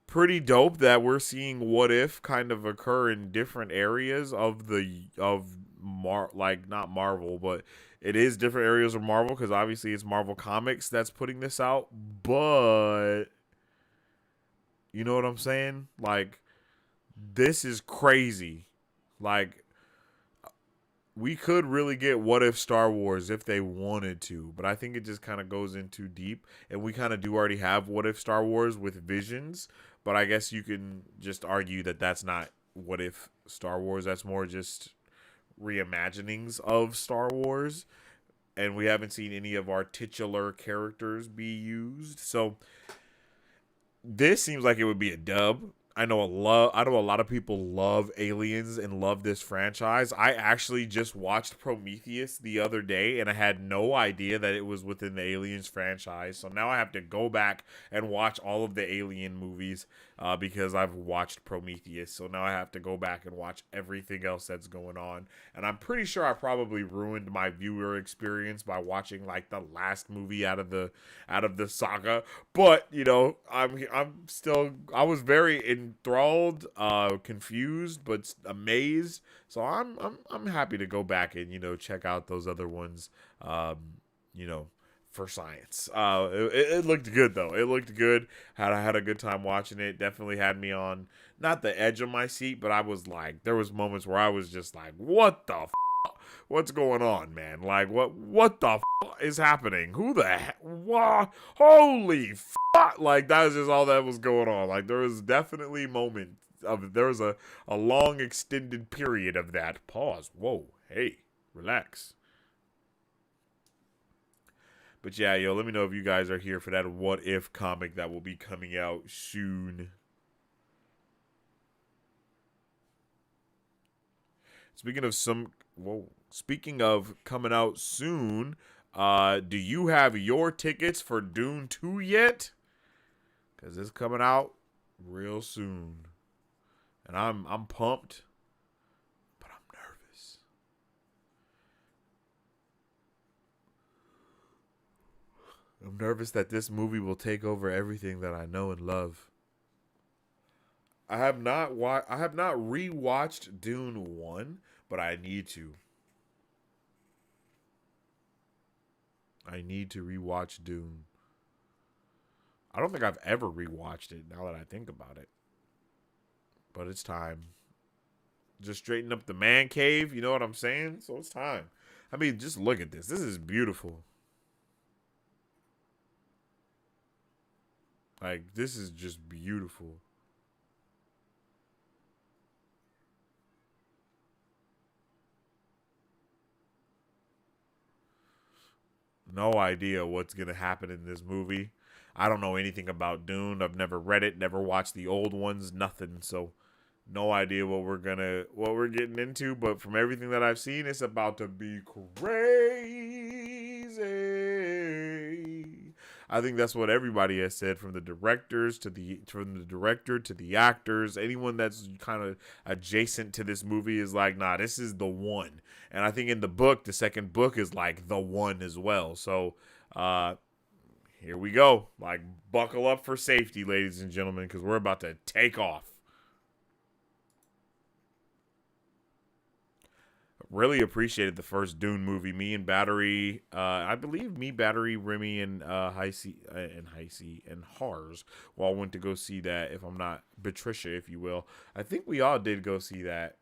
Pretty dope that we're seeing what if kind of occur in different areas of not Marvel, but it is different areas of Marvel because obviously it's Marvel Comics that's putting this out. But you know what I'm saying? Like this is crazy. Like we could really get what if Star Wars if they wanted to, but I think it just kind of goes in too deep, and we kind of do already have what if Star Wars with Visions. But I guess you can just argue that that's not what if Star Wars. That's more just reimaginings of Star Wars. And we haven't seen any of our titular characters be used. So this seems like it would be a dub. I know a lot of people love Aliens and love this franchise. I actually just watched Prometheus the other day and I had no idea that it was within the Aliens franchise. So now I have to go back and watch all of the Alien movies because I've watched Prometheus. So now I have to go back and watch everything else that's going on. And I'm pretty sure I probably ruined my viewer experience by watching like the last movie out of the saga. But, you know, I was very enthralled, confused, but amazed. So I'm happy to go back and, you know, check out those other ones, you know, for science. It looked good though. It looked good. I had a good time watching it. Definitely had me on not the edge of my seat, but I was like, there was moments where I was just like, what the what's going on, man? Like, what the is happening? Who the heck? What? Holy like, that was just all that was going on. Like, there was definitely moments of, there was a long extended period of that. Pause. Whoa. Hey, relax. But yeah, yo, let me know if you guys are here for that what if comic that will be coming out soon. Speaking of speaking of coming out soon, do you have your tickets for Dune 2 yet? Cause it's coming out real soon. And I'm pumped, but I'm nervous. I'm nervous that this movie will take over everything that I know and love. I have not rewatched Dune 1, but I need to. I need to rewatch Dune. I don't think I've ever rewatched it now that I think about it. But it's time. Just straighten up the man cave, you know what I'm saying? So it's time. I mean, just look at this. This is beautiful. Like, this is just beautiful. No idea what's going to happen in this movie. I don't know anything about Dune. I've never read it, never watched the old ones, nothing. So no idea what we're getting into, but from everything that I've seen, it's about to be crazy. I think that's what everybody has said, from the director to the actors, anyone that's kind of adjacent to this movie is like, nah, this is the one. And I think in the book, the second book is like the one as well. So here we go. Like, buckle up for safety, ladies and gentlemen, because we're about to take off. Really appreciated the first Dune movie. Me and Battery, I believe me, Battery, Remy, and and Hars all went to go see that. If I'm not Patricia, if you will, I think we all did go see that.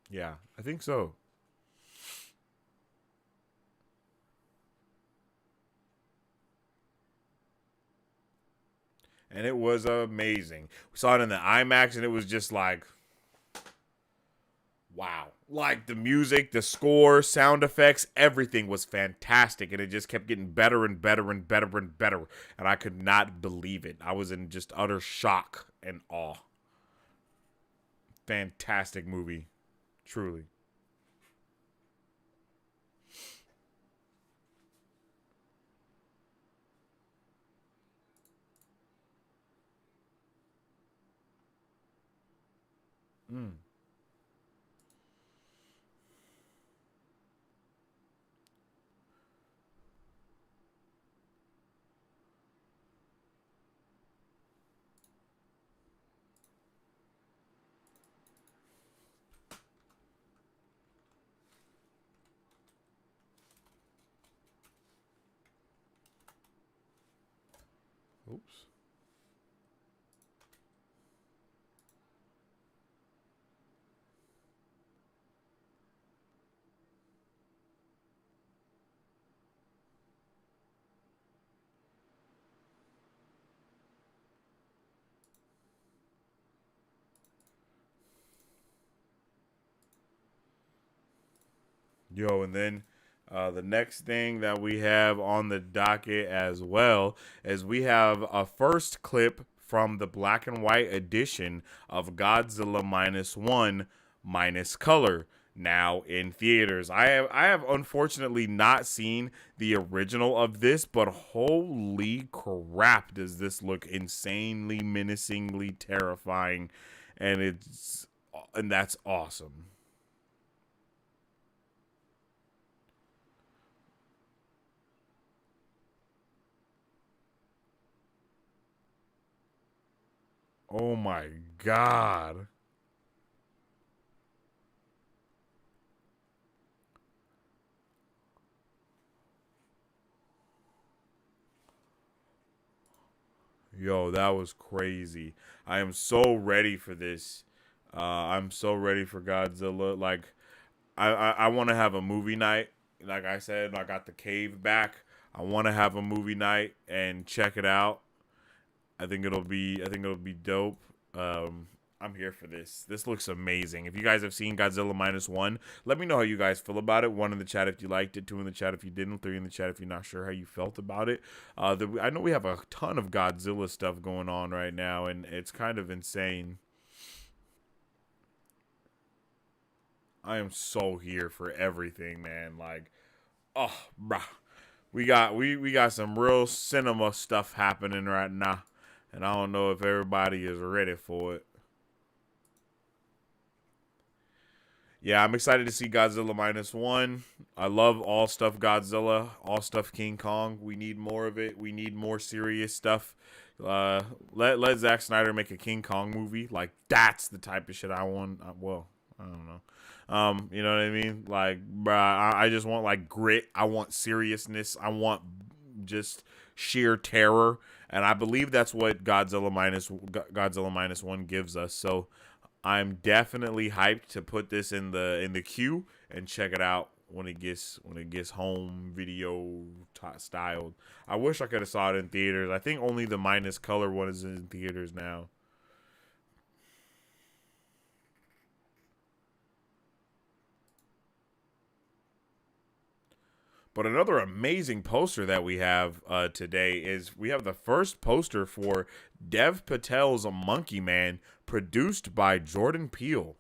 Yeah, I think so. And it was amazing. We saw it in the IMAX, and it was just like, wow. Like, the music, the score, sound effects, everything was fantastic, and it just kept getting better and better and better and better. And I could not believe it. I was in just utter shock and awe. Fantastic movie, truly. Mm. Oops. Yo, and then the next thing that we have on the docket as well is we have a first clip from the black and white edition of Godzilla minus one minus color, now in theaters. I have unfortunately not seen the original of this, but holy crap, does this look insanely menacingly terrifying, and that's awesome. Oh my god. Yo, that was crazy. I am so ready for this. I'm so ready for Godzilla. Like, I want to have a movie night. Like I said, I got the cave back. I want to have a movie night and check it out. I think it'll be dope. I'm here for this. This looks amazing. If you guys have seen Godzilla -1, let me know how you guys feel about it. 1 in the chat if you liked it, 2 in the chat if you didn't, 3 in the chat if you're not sure how you felt about it. I know we have a ton of Godzilla stuff going on right now, and it's kind of insane. I am so here for everything, man. Like, oh, bruh. We got some real cinema stuff happening right now, and I don't know if everybody is ready for it. Yeah, I'm excited to see Godzilla -1. I love all stuff Godzilla, all stuff King Kong. We need more of it. We need more serious stuff. Let Zack Snyder make a King Kong movie. Like, that's the type of shit I want. Well, I don't know. You know what I mean? Like, bruh, I just want like grit. I want seriousness. I want just sheer terror, and I believe that's what Godzilla -1 gives us. So I'm definitely hyped to put this in the queue and check it out when it gets home video styled. I wish I could have saw it in theaters. I think only the minus color one is in theaters now. But another amazing poster that we have today is we have the first poster for Dev Patel's Monkey Man, produced by Jordan Peele.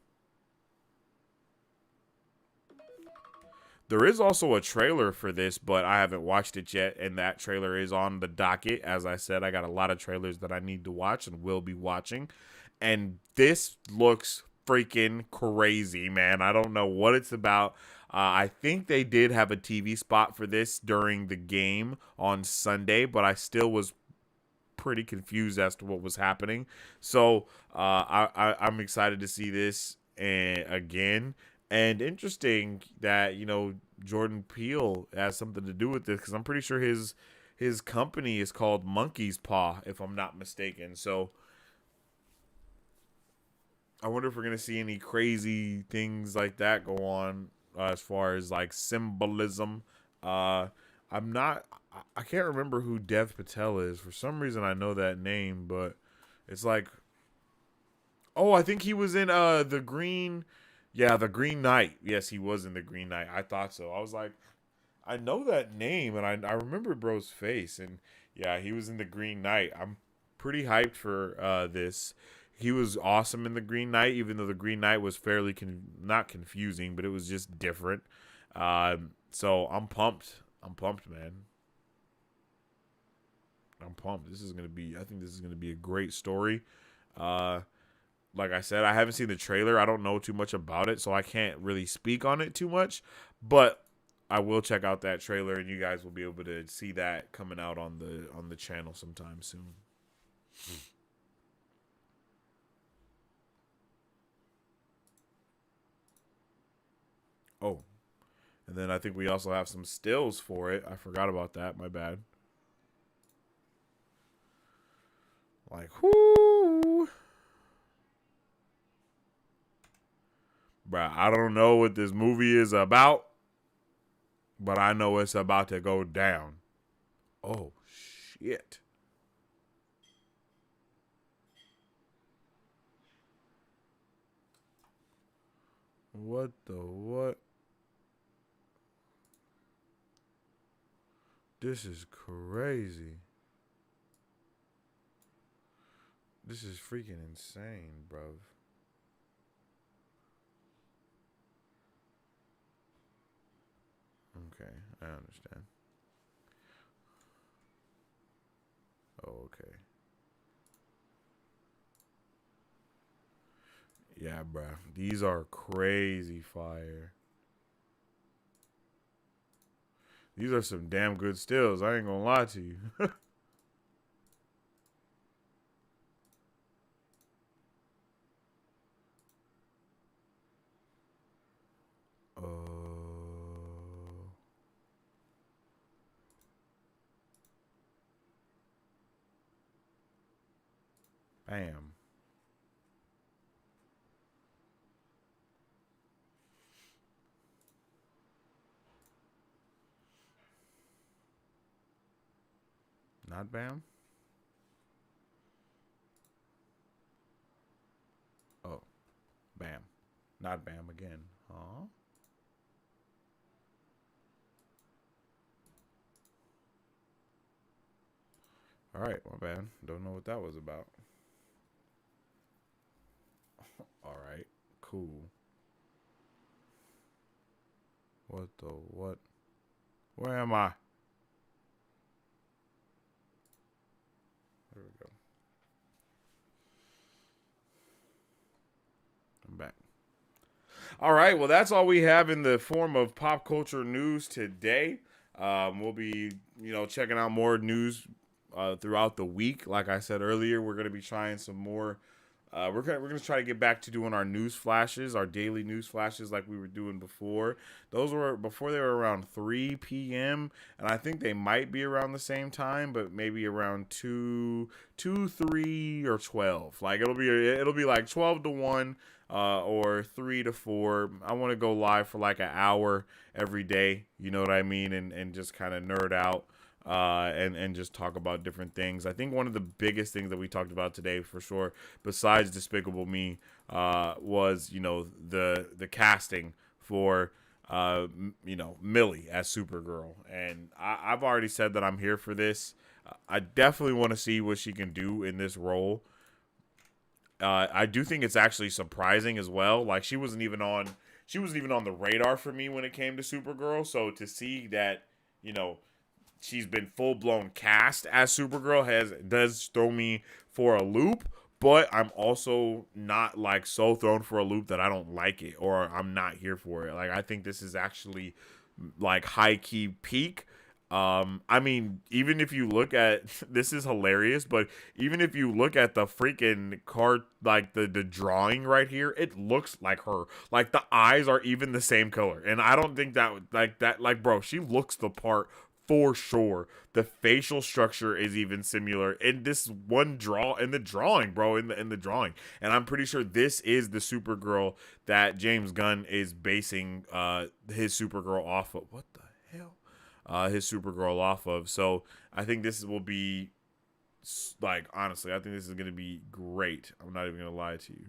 There is also a trailer for this, but I haven't watched it yet, and that trailer is on the docket. As I said, I got a lot of trailers that I need to watch and will be watching. And this looks freaking crazy, man. I don't know what it's about. I think they did have a TV spot for this during the game on Sunday, but I still was pretty confused as to what was happening. So I'm excited to see this again. And interesting that, you know, Jordan Peele has something to do with this, because I'm pretty sure his company is called Monkey's Paw, if I'm not mistaken. So I wonder if we're going to see any crazy things like that go on as far as like symbolism. I can't remember who Dev Patel is. For some reason I know that name, but it's like, oh, I think he was in the Green Knight. Yes, he was in the Green Knight. I thought so. I was like, I know that name, and I remember bro's face, and yeah, he was in the Green Knight. I'm pretty hyped for this. He was awesome in the Green Knight, even though the Green Knight was fairly not confusing, but it was just different. So I'm pumped. I'm pumped, man. I'm pumped. I think this is gonna be a great story. Like I said, I haven't seen the trailer. I don't know too much about it, so I can't really speak on it too much. But I will check out that trailer, and you guys will be able to see that coming out on the channel sometime soon. Oh, and then I think we also have some stills for it. I forgot about that. My bad. Like, whoo. Bruh, I don't know what this movie is about, but I know it's about to go down. Oh, shit. What the what? This is crazy. This is freaking insane, bruv. Okay, I understand. Oh, okay. Yeah, bruh. These are crazy fire. These are some damn good stills. I ain't gonna lie to you. Bam. Not bam. Bam. Not bam again. Huh? All right, my bad. Don't know what that was about. All right, cool. What the what? Where am I? There we go. I'm back. All right, well, that's all we have in the form of pop culture news today. We'll be, checking out more news throughout the week. Like I said earlier, we're gonna be trying some more. We're gonna try to get back to doing our news flashes, our daily news flashes, like we were doing before. Those were before they were around 3 p.m. and I think they might be around the same time, but maybe around 3, or 12. Like it'll be like 12 to 1. Or 3 to 4. I want to go live for like an hour every day. You know what I mean? And just kind of nerd out and just talk about different things. I think one of the biggest things that we talked about today, for sure, besides Despicable Me, was the casting for Millie as Supergirl. And I've already said that I'm here for this. I definitely want to see what she can do in this role. I do think it's actually surprising as well. Like she wasn't even on the radar for me when it came to Supergirl. So to see that, she's been full blown cast as Supergirl does throw me for a loop. But I'm also not like so thrown for a loop that I don't like it or I'm not here for it. Like I think this is actually like high key peak. I mean, even if you look at this is hilarious, but even if you look at the freaking card, like the drawing right here, it looks like her. Like the eyes are even the same color, and I don't think that bro, she looks the part for sure. The facial structure is even similar in this one drawing, bro, in the drawing, and I'm pretty sure this is the Supergirl that James Gunn is basing his Supergirl off of. What the hell? His Supergirl off of. So I think this will be like, honestly, I think this is going to be great. I'm not even going to lie to you.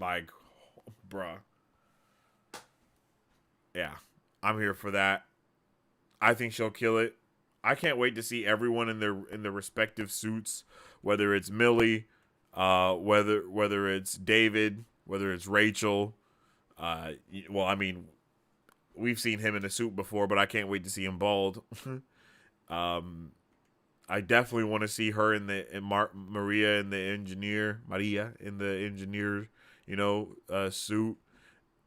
Like, bruh. Yeah, I'm here for that. I think she'll kill it. I can't wait to see everyone in their respective suits, whether it's Millie, whether it's David, whether it's Rachel. Well, I mean, we've seen him in a suit before, but I can't wait to see him bald. I definitely want to see her Maria in the engineer, suit.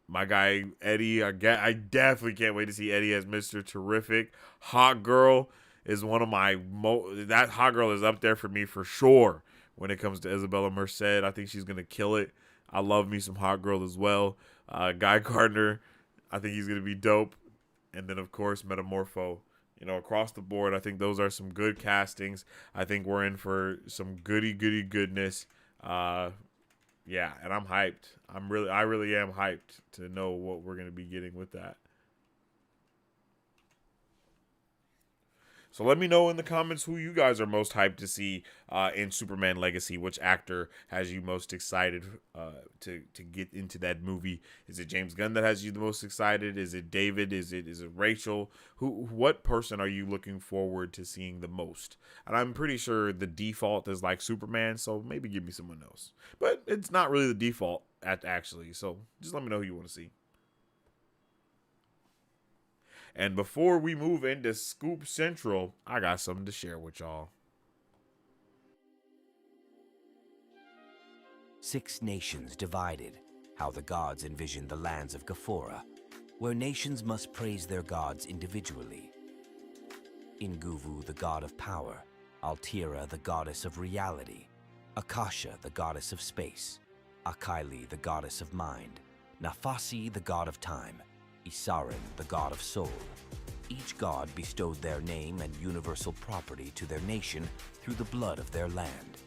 My guy Eddie, I definitely can't wait to see Eddie as Mr. Terrific. Hot Girl is one of my that Hot Girl is up there for me for sure. When it comes to Isabella Merced, I think she's gonna kill it. I love me some Hot Girl as well. Guy Gardner, I think he's gonna be dope. And then of course Metamorpho. Across the board, I think those are some good castings. I think we're in for some goody goodness. Yeah, and I'm hyped. I really am hyped to know what we're gonna be getting with that. So let me know in the comments who you guys are most hyped to see in Superman Legacy. Which actor has you most excited to get into that movie? Is it James Gunn that has you the most excited? Is it David? Is it Rachel? What person are you looking forward to seeing the most? And I'm pretty sure the default is like Superman, so maybe give me someone else. But it's not really the default actually. So just let me know who you want to see. And before we move into Scoop Central, I got something to share with y'all. 6 nations divided, how the gods envisioned the lands of Ghaphora, where nations must praise their gods individually. Inguvu, the god of power, Altira, the goddess of reality, Akasha, the goddess of space, Akaili, the goddess of mind, Nafasi, the god of time, Isarin, the god of soul. Each god bestowed their name and universal property to their nation through the blood of their land.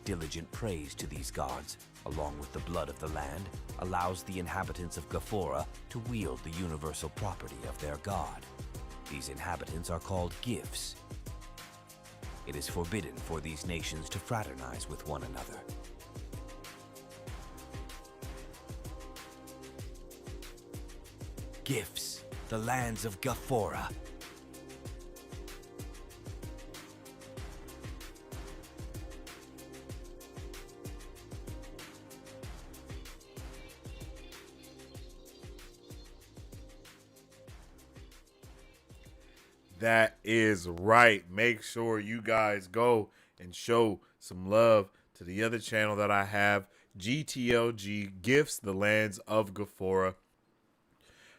Diligent praise to these gods, along with the blood of the land, allows the inhabitants of Ghaphora to wield the universal property of their god. These inhabitants are called gifts. It is forbidden for these nations to fraternize with one another. Gifts, the lands of Gafora. That is right. Make sure you guys go and show some love to the other channel that I have, GTLG Gifts, the Lands of Gafora.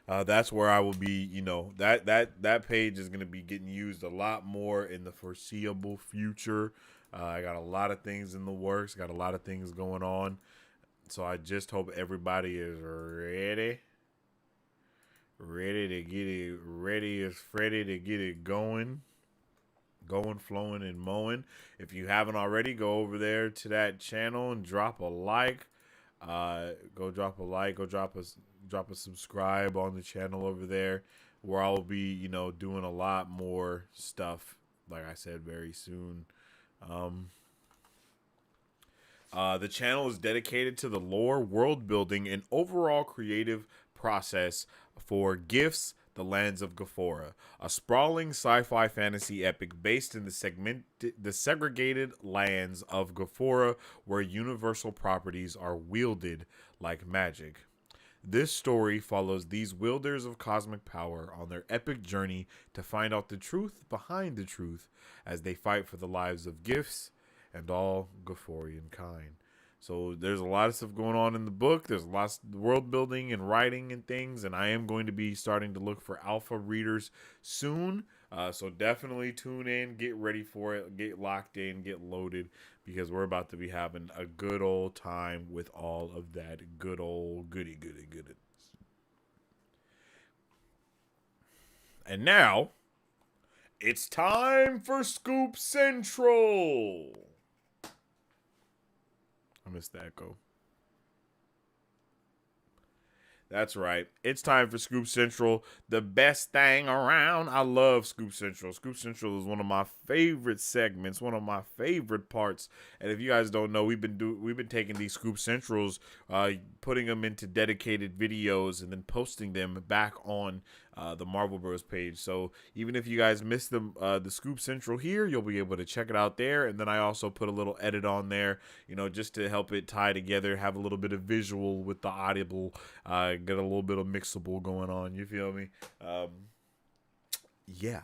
That's where I will be, you know, that page is going to be getting used a lot more in the foreseeable future. I got a lot of things in the works, got a lot of things going on. So I just hope everybody is ready to get it, ready as Freddy to get it going, flowing, and mowing. If you haven't already, go over there to that channel and drop a like. Go drop a like, go drop a subscribe on the channel over there, where I'll be, you know, doing a lot more stuff, like I said, very soon. The channel is dedicated to the lore, world building, and overall creative process for Gifts, the Lands of Gafora, a sprawling sci-fi fantasy epic based in the segregated lands of Gafora, where universal properties are wielded like magic. This story follows these wielders of cosmic power on their epic journey to find out the truth behind the truth as they fight for the lives of Gifts and all Gaforian kind. So there's a lot of stuff going on in the book. There's lots of world building and writing and things, and I am going to be starting to look for alpha readers soon. So definitely tune in, get ready for it, get locked in, get loaded, because we're about to be having a good old time with all of that good old goody. And now, it's time for Scoop Central. I missed the echo. That's right. It's time for Scoop Central, the best thing around. I love Scoop Central. Scoop Central is one of my favorite segments, one of my favorite parts. And if you guys don't know, we've been taking these Scoop Centrals, putting them into dedicated videos, and then posting them back on the Marvel Bros page. So even if you guys missed the Scoop Central here, you'll be able to check it out there. And then I also put a little edit on there, you know, just to help it tie together, have a little bit of visual with the audible, get a little bit of mixable going on. You feel me? Yeah.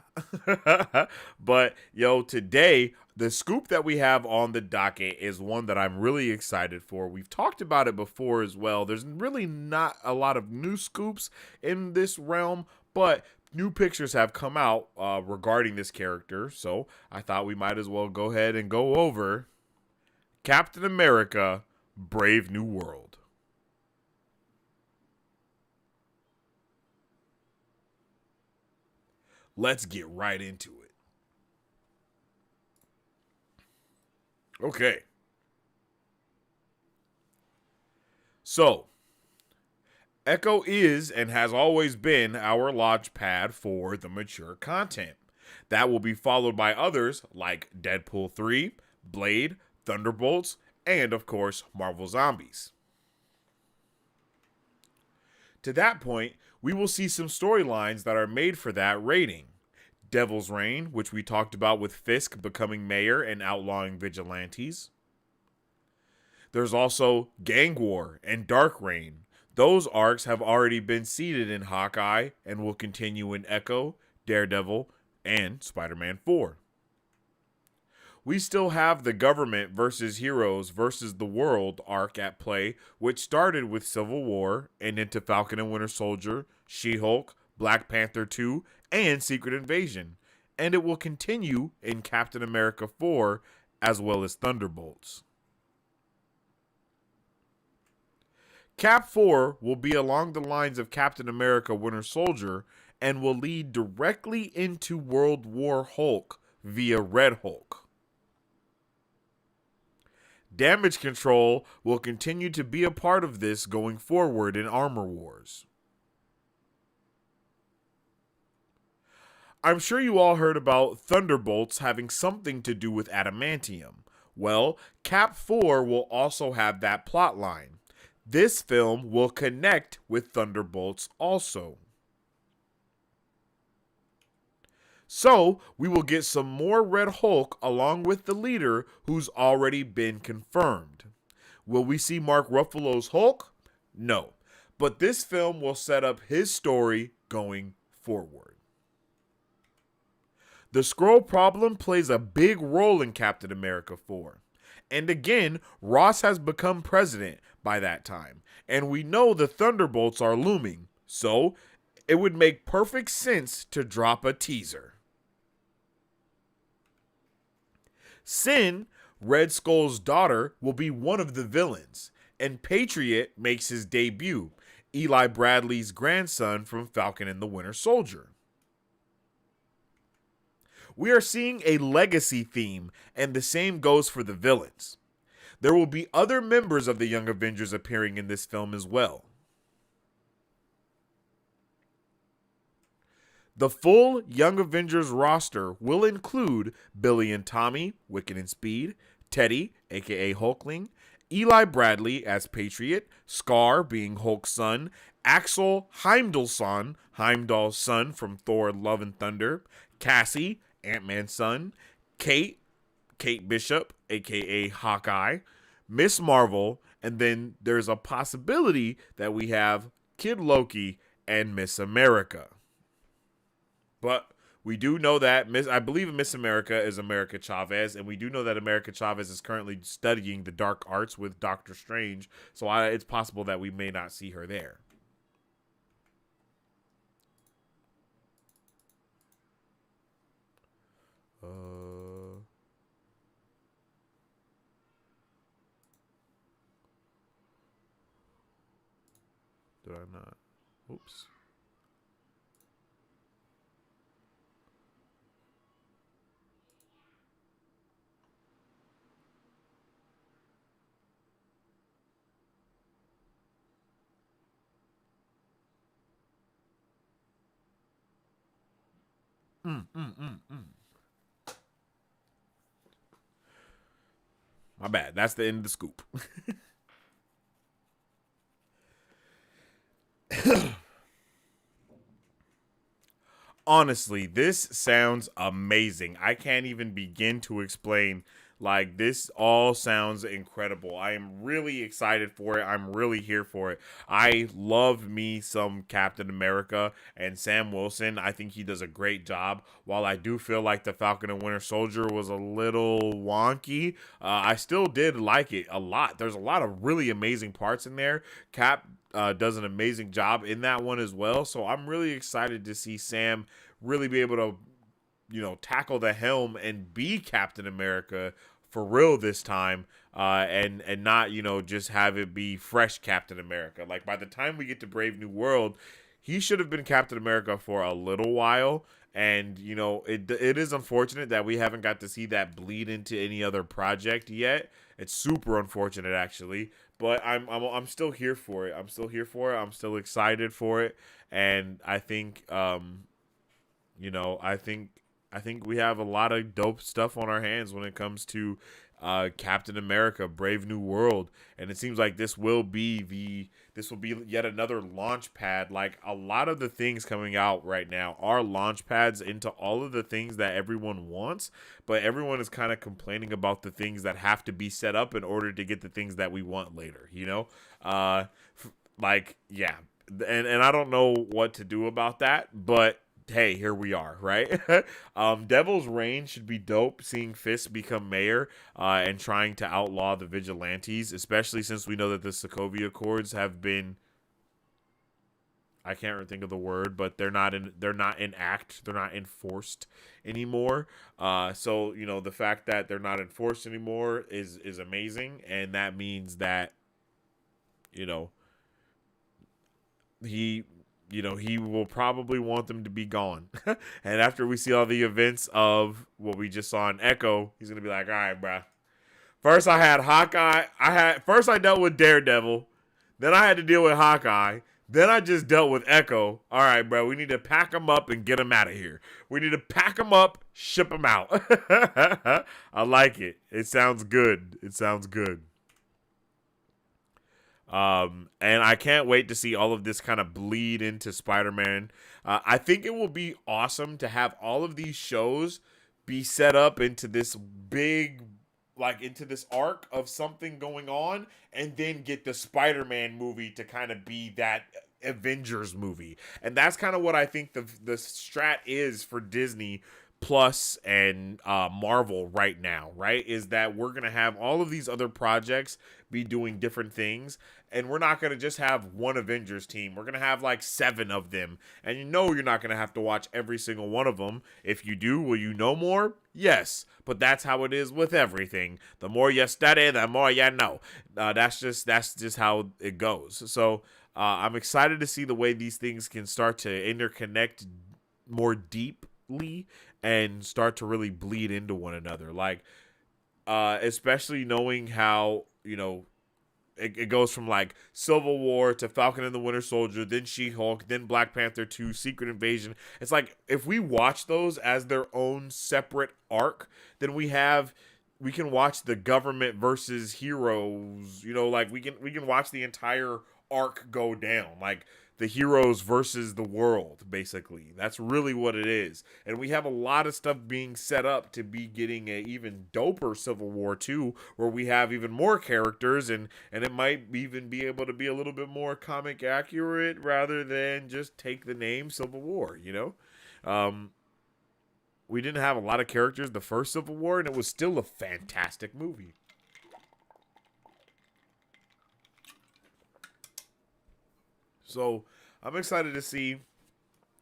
But yo, today the scoop that we have on the docket is one that I'm really excited for. We've talked about it before as well. There's really not a lot of new scoops in this realm, but new pictures have come out regarding this character. So I thought we might as well go ahead and go over Captain America: Brave New World. Let's get right into it. Okay. So, Echo is and has always been our launch pad for the mature content. That will be followed by others like Deadpool 3, Blade, Thunderbolts, and of course, Marvel Zombies. To that point, we will see some storylines that are made for that rating. Devil's Reign, which we talked about with Fisk becoming mayor and outlawing vigilantes. There's also Gang War and Dark Reign. Those arcs have already been seeded in Hawkeye and will continue in Echo, Daredevil, and Spider-Man 4. We still have the government versus heroes versus the world arc at play, which started with Civil War and into Falcon and Winter Soldier, She-Hulk, Black Panther 2, and Secret Invasion. And it will continue in Captain America 4 as well as Thunderbolts. Cap 4 will be along the lines of Captain America Winter Soldier and will lead directly into World War Hulk via Red Hulk. Damage control will continue to be a part of this going forward in Armor Wars. I'm sure you all heard about thunderbolts having something to do with adamantium. Well, Cap 4 will also have that plot line. This film will connect with Thunderbolts also. So, we will get some more Red Hulk along with the leader who's already been confirmed. Will we see Mark Ruffalo's Hulk? No. But this film will set up his story going forward. The Skrull problem plays a big role in Captain America 4. And again, Ross has become president by that time. And we know the Thunderbolts are looming. So, it would make perfect sense to drop a teaser. Sin, Red Skull's daughter, will be one of the villains. And Patriot makes his debut, Eli Bradley's grandson from Falcon and the Winter Soldier. We are seeing a legacy theme, and the same goes for the villains. There will be other members of the Young Avengers appearing in this film as well. The full Young Avengers roster will include Billy and Tommy, Wiccan and Speed, Teddy, aka Hulkling, Eli Bradley as Patriot, Scar being Hulk's son, Axel Heimdall's son from Thor Love and Thunder, Cassie, Ant-Man's son, Kate Bishop, aka Hawkeye, Miss Marvel, and then there's a possibility that we have Kid Loki and Miss America. But we do know that I believe Miss America is America Chavez, and we do know that America Chavez is currently studying the dark arts with Doctor Strange, so it's possible that we may not see her there. Did I not? Oops. My bad. That's the end of the scoop. Honestly, this sounds amazing. I can't even begin to explain. Like, this all sounds incredible. I am really excited for it. I'm really here for it. I love me some Captain America and Sam Wilson. I think he does a great job. While I do feel like the Falcon and Winter Soldier was a little wonky, I still did like it a lot. There's a lot of really amazing parts in there. Cap does an amazing job in that one as well. So I'm really excited to see Sam really be able to, tackle the helm and be Captain America for real this time, and not, just have it be fresh Captain America. Like, by the time we get to Brave New World, he should have been Captain America for a little while. And, it is unfortunate that we haven't got to see that bleed into any other project yet. It's super unfortunate, actually. But I'm still here for it. I'm still here for it. I'm still excited for it. And I think, I think we have a lot of dope stuff on our hands when it comes to Captain America, Brave New World, and it seems like this will be yet another launch pad. Like, a lot of the things coming out right now are launch pads into all of the things that everyone wants, but everyone is kind of complaining about the things that have to be set up in order to get the things that we want later. And I don't know what to do about that, but hey, here we are, right? Devil's Reign should be dope, seeing Fisk become mayor and trying to outlaw the vigilantes, especially since we know that the Sokovia Accords have been, I can't think of the word, but they're not enforced anymore. So the fact that they're not enforced anymore is amazing, and that means that he will probably want them to be gone. And after we see all the events of what we just saw in Echo, he's going to be like, all right, bruh. First I had Hawkeye. First I dealt with Daredevil. Then I had to deal with Hawkeye. Then I just dealt with Echo. All right, bro, we need to pack them up and get them out of here. We need to pack them up, ship them out. I like it. It sounds good. It sounds good. And I can't wait to see all of this kind of bleed into Spider-Man. I think it will be awesome to have all of these shows be set up into this big, like into this arc of something going on, and then get the Spider-Man movie to kind of be that Avengers movie. And that's kind of what I think the strat is for Disney Plus and Marvel right now, right? Is that we're going to have all of these other projects be doing different things, and we're not going to just have one Avengers team. We're going to have like 7 of them, and you're not going to have to watch every single one of them. If you do, will you know more? Yes, but that's how it is with everything. The more you study, the more you know. That's just how it goes. So I'm excited to see the way these things can start to interconnect more deeply and start to really bleed into one another. Like, especially knowing how, it goes from like Civil War to Falcon and the Winter Soldier, then She-Hulk, then Black Panther to Secret Invasion. It's like if we watch those as their own separate arc, then we can watch the government versus heroes. Like we can watch the entire arc go down. Like the heroes versus the world, basically. That's really what it is. And we have a lot of stuff being set up to be getting a even doper Civil War 2, where we have even more characters, and it might even be able to be a little bit more comic accurate rather than just take the name Civil War, We didn't have a lot of characters the first Civil War, and it was still a fantastic movie. So I'm excited to see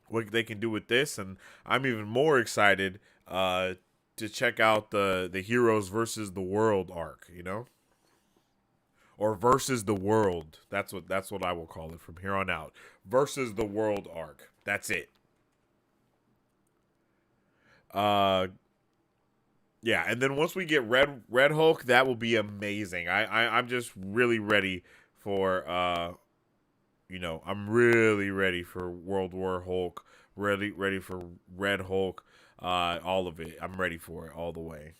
what they can do with this, and I'm even more excited to check out the Heroes versus the World arc, or versus the World. That's what I will call it from here on out. Versus the World arc. That's it. Yeah, and then once we get Red Hulk, that will be amazing. I'm just really ready for I'm really ready for World War Hulk, ready for Red Hulk, all of it. I'm ready for it all the way.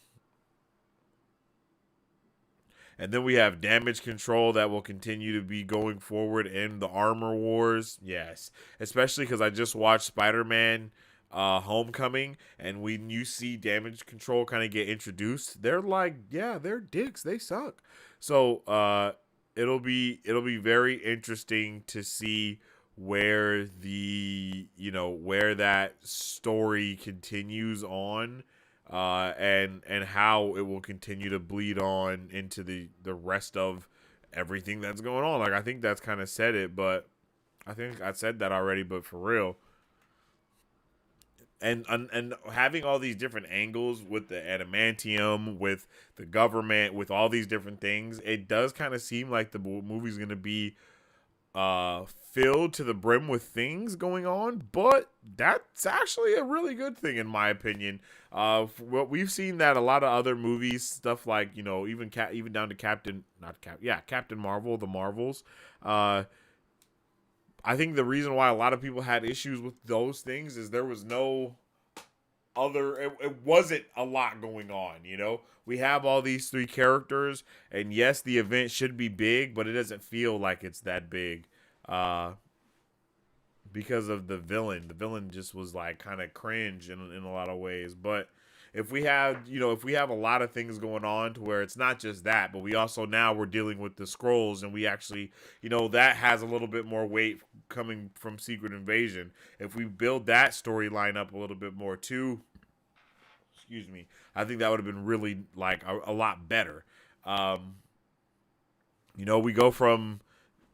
And then we have Damage Control that will continue to be going forward in the Armor Wars. Yes, especially because I just watched Spider-Man Homecoming, and when you see Damage Control kind of get introduced, they're like, yeah, they're dicks. They suck. So it'll be very interesting to see where where that story continues on, and how it will continue to bleed on into the rest of everything that's going on. Like, I think that's kind of said it, but I think I said that already, but for real. And having all these different angles with the adamantium, with the government, with all these different things, it does kind of seem like the movie's going to be filled to the brim with things going on, but that's actually a really good thing in my opinion. What we've seen that a lot of other movies, stuff like, even down to Captain Marvel, the Marvels, I think the reason why a lot of people had issues with those things is there was no other, it wasn't a lot going on, We have all these 3 characters, and yes, the event should be big, but it doesn't feel like it's that big because of the villain. The villain just was like kind of cringe in a lot of ways, but if we have a lot of things going on to where it's not just that, but we also now we're dealing with the Skrulls, and we actually, that has a little bit more weight coming from Secret Invasion. If we build that storyline up a little bit more too, I think that would have been really like a lot better. We go from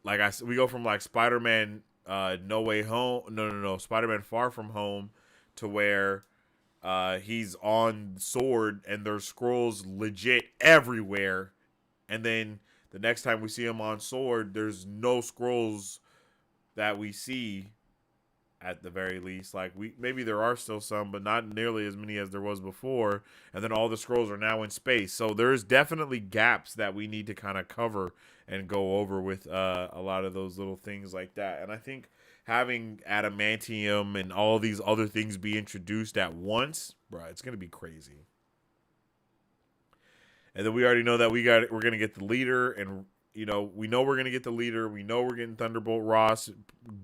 like Spider-Man No Way Home, no, Spider-Man Far From Home, to where he's on Sword and there's Skrulls legit everywhere, and then the next time we see him on Sword, there's no Skrulls that we see at the very least. Like maybe there are still some, but not nearly as many as there was before. And then all the scrolls are now in space, so there's definitely gaps that we need to kind of cover and go over with a lot of those little things like that. And I think having adamantium and all these other things be introduced at once, bro, it's gonna be crazy. And then we already know that we're gonna get the leader, and we know we're gonna get the leader. We know we're getting Thunderbolt Ross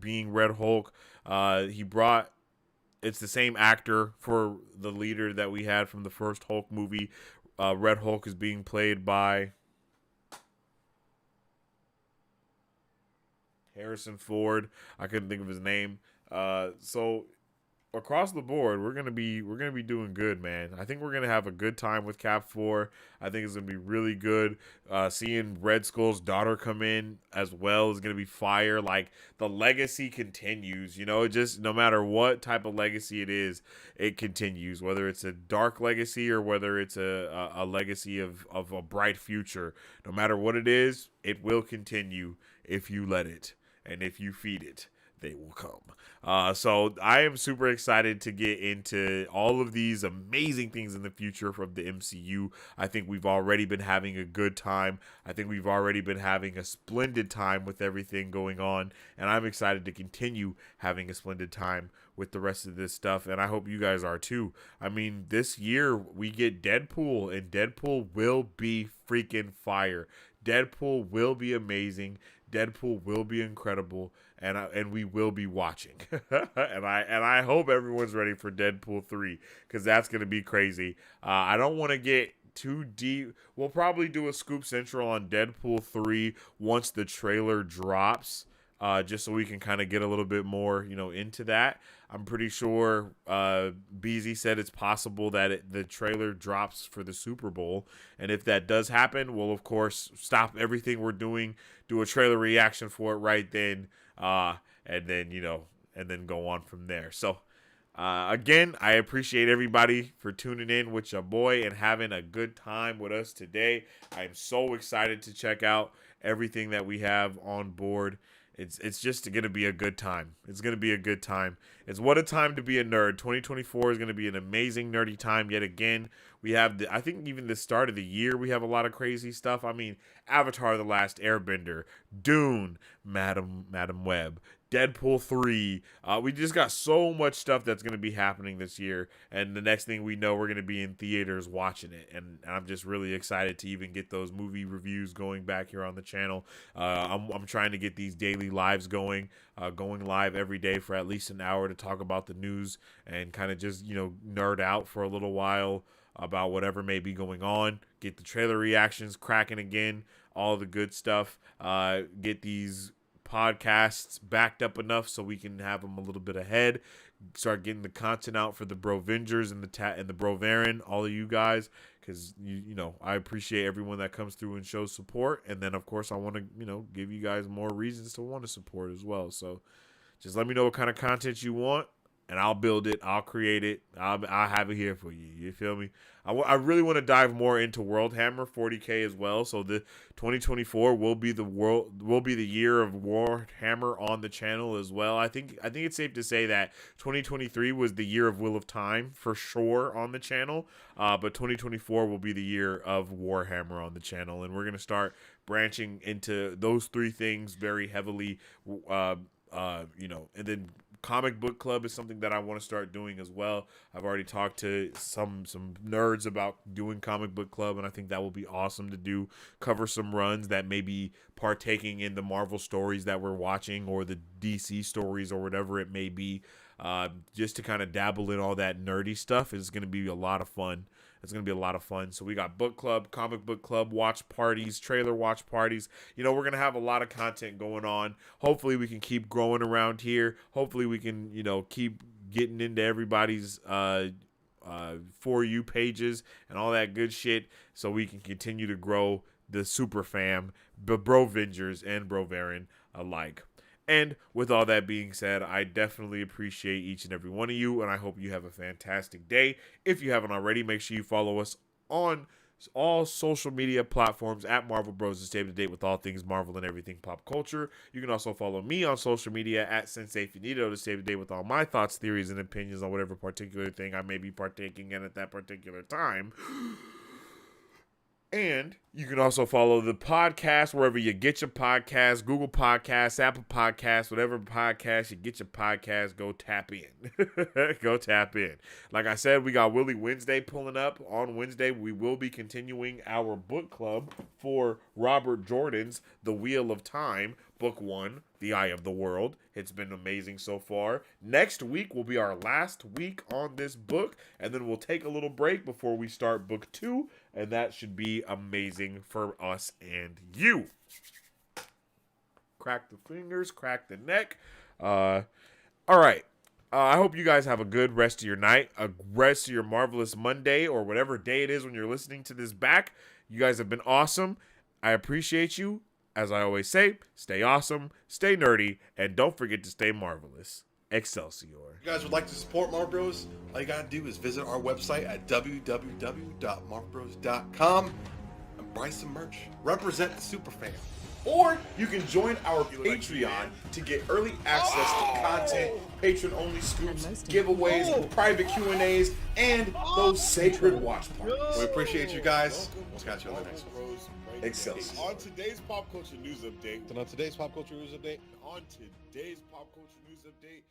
being Red Hulk. It's the same actor for the leader that we had from the first Hulk movie. Red Hulk is being played by Harrison Ford. I couldn't think of his name. So across the board, we're gonna be doing good, man. I think we're gonna have a good time with Cap 4. I think it's gonna be really good. Seeing Red Skull's daughter come in as well is gonna be fire. Like, the legacy continues. It just, no matter what type of legacy it is, it continues. Whether it's a dark legacy or whether it's a legacy of a bright future, no matter what it is, it will continue if you let it and if you feed it. They will come. So I am super excited to get into all of these amazing things in the future from the MCU. I think we've already been having a good time. I think we've already been having a splendid time with everything going on. And I'm excited to continue having a splendid time with the rest of this stuff. And I hope you guys are too. I mean, this year we get Deadpool, and Deadpool will be freaking fire. Deadpool will be amazing. Deadpool will be incredible, and we will be watching. and I hope everyone's ready for Deadpool 3, because that's gonna be crazy. I don't want to get too deep. We'll probably do a Scoop Central on Deadpool 3 once the trailer drops, just so we can kind of get a little bit more, into that. I'm pretty sure BZ said it's possible that the trailer drops for the Super Bowl. And if that does happen, we'll, of course, stop everything we're doing, do a trailer reaction for it right then, and then go on from there. So, again, I appreciate everybody for tuning in with your boy and having a good time with us today. I'm so excited to check out everything that we have on board. It's just going to be a good time. It's going to be a good time. It's what a time to be a nerd. 2024 is going to be an amazing nerdy time yet again. We have, I think even the start of the year, we have a lot of crazy stuff. I mean, Avatar: The Last Airbender, Dune, Madam Web, Deadpool 3. We just got so much stuff that's going to be happening this year. And the next thing we know, we're going to be in theaters watching it. And I'm just really excited to even get those movie reviews going back here on the channel. I'm trying to get these daily lives going live every day for at least an hour to talk about the news and kind of just, nerd out for a little while about whatever may be going on. Get the trailer reactions cracking again, all the good stuff. Get these podcasts backed up enough so we can have them a little bit ahead. Start getting the content out for the Brovengers and the Brovarin, all of you guys, because I appreciate everyone that comes through and shows support. And then of course I want to give you guys more reasons to want to support as well. So just let me know what kind of content you want, and I'll build it. I'll create it. I'll have it here for you. You feel me? I really want to dive more into World Hammer 40K as well. So the 2024 will be the year of Warhammer on the channel as well. I think it's safe to say that 2023 was the year of Wheel of Time for sure on the channel. But 2024 will be the year of Warhammer on the channel, and we're gonna start branching into those three things very heavily. And then comic book club is something that I want to start doing as well. I've already talked to some nerds about doing comic book club, and I think that will be awesome to do. Cover some runs that may be partaking in the Marvel stories that we're watching, or the DC stories, or whatever it may be. Just to kind of dabble in all that nerdy stuff is going to be a lot of fun. It's going to be a lot of fun. So we got book club, comic book club, watch parties, trailer watch parties. We're going to have a lot of content going on. Hopefully we can keep growing around here. Hopefully we can, keep getting into everybody's For You pages and all that good shit, so we can continue to grow the super fam, the Brovengers and Brovarin alike. And with all that being said, I definitely appreciate each and every one of you, and I hope you have a fantastic day. If you haven't already, make sure you follow us on all social media platforms at Marvel Bros to stay up to date with all things Marvel and everything pop culture. You can also follow me on social media at Sensei Finito to stay up to date with all my thoughts, theories, and opinions on whatever particular thing I may be partaking in at that particular time. And you can also follow the podcast wherever you get your podcasts, Google Podcasts, Apple Podcasts, whatever podcast you get your podcast, go tap in. Go tap in. Like I said, we got Willie Wednesday pulling up. On Wednesday, we will be continuing our book club for Robert Jordan's The Wheel of Time, Book 1, The Eye of the World. It's been amazing so far. Next week will be our last week on this book, and then we'll take a little break before we start Book 2, and that should be amazing for us and you. Crack the fingers, crack the neck. All right. I hope you guys have a good rest of your night, a rest of your marvelous Monday, or whatever day it is when you're listening to this back. You guys have been awesome. I appreciate you. As I always say, stay awesome, stay nerdy, and don't forget to stay marvelous. Excelsior. If you guys would like to support Marvel Bros, all you gotta do is visit our website at www.marvelbros.com and buy some merch. Represent the superfan. Or you can join our Patreon to get early access to content, patron-only scoops, giveaways, private Q&As, and those sacred watch parties. We appreciate you guys. We'll catch you on the next one. Excelsior. On today's pop culture news update. And on today's pop culture news update, On today's pop culture news update,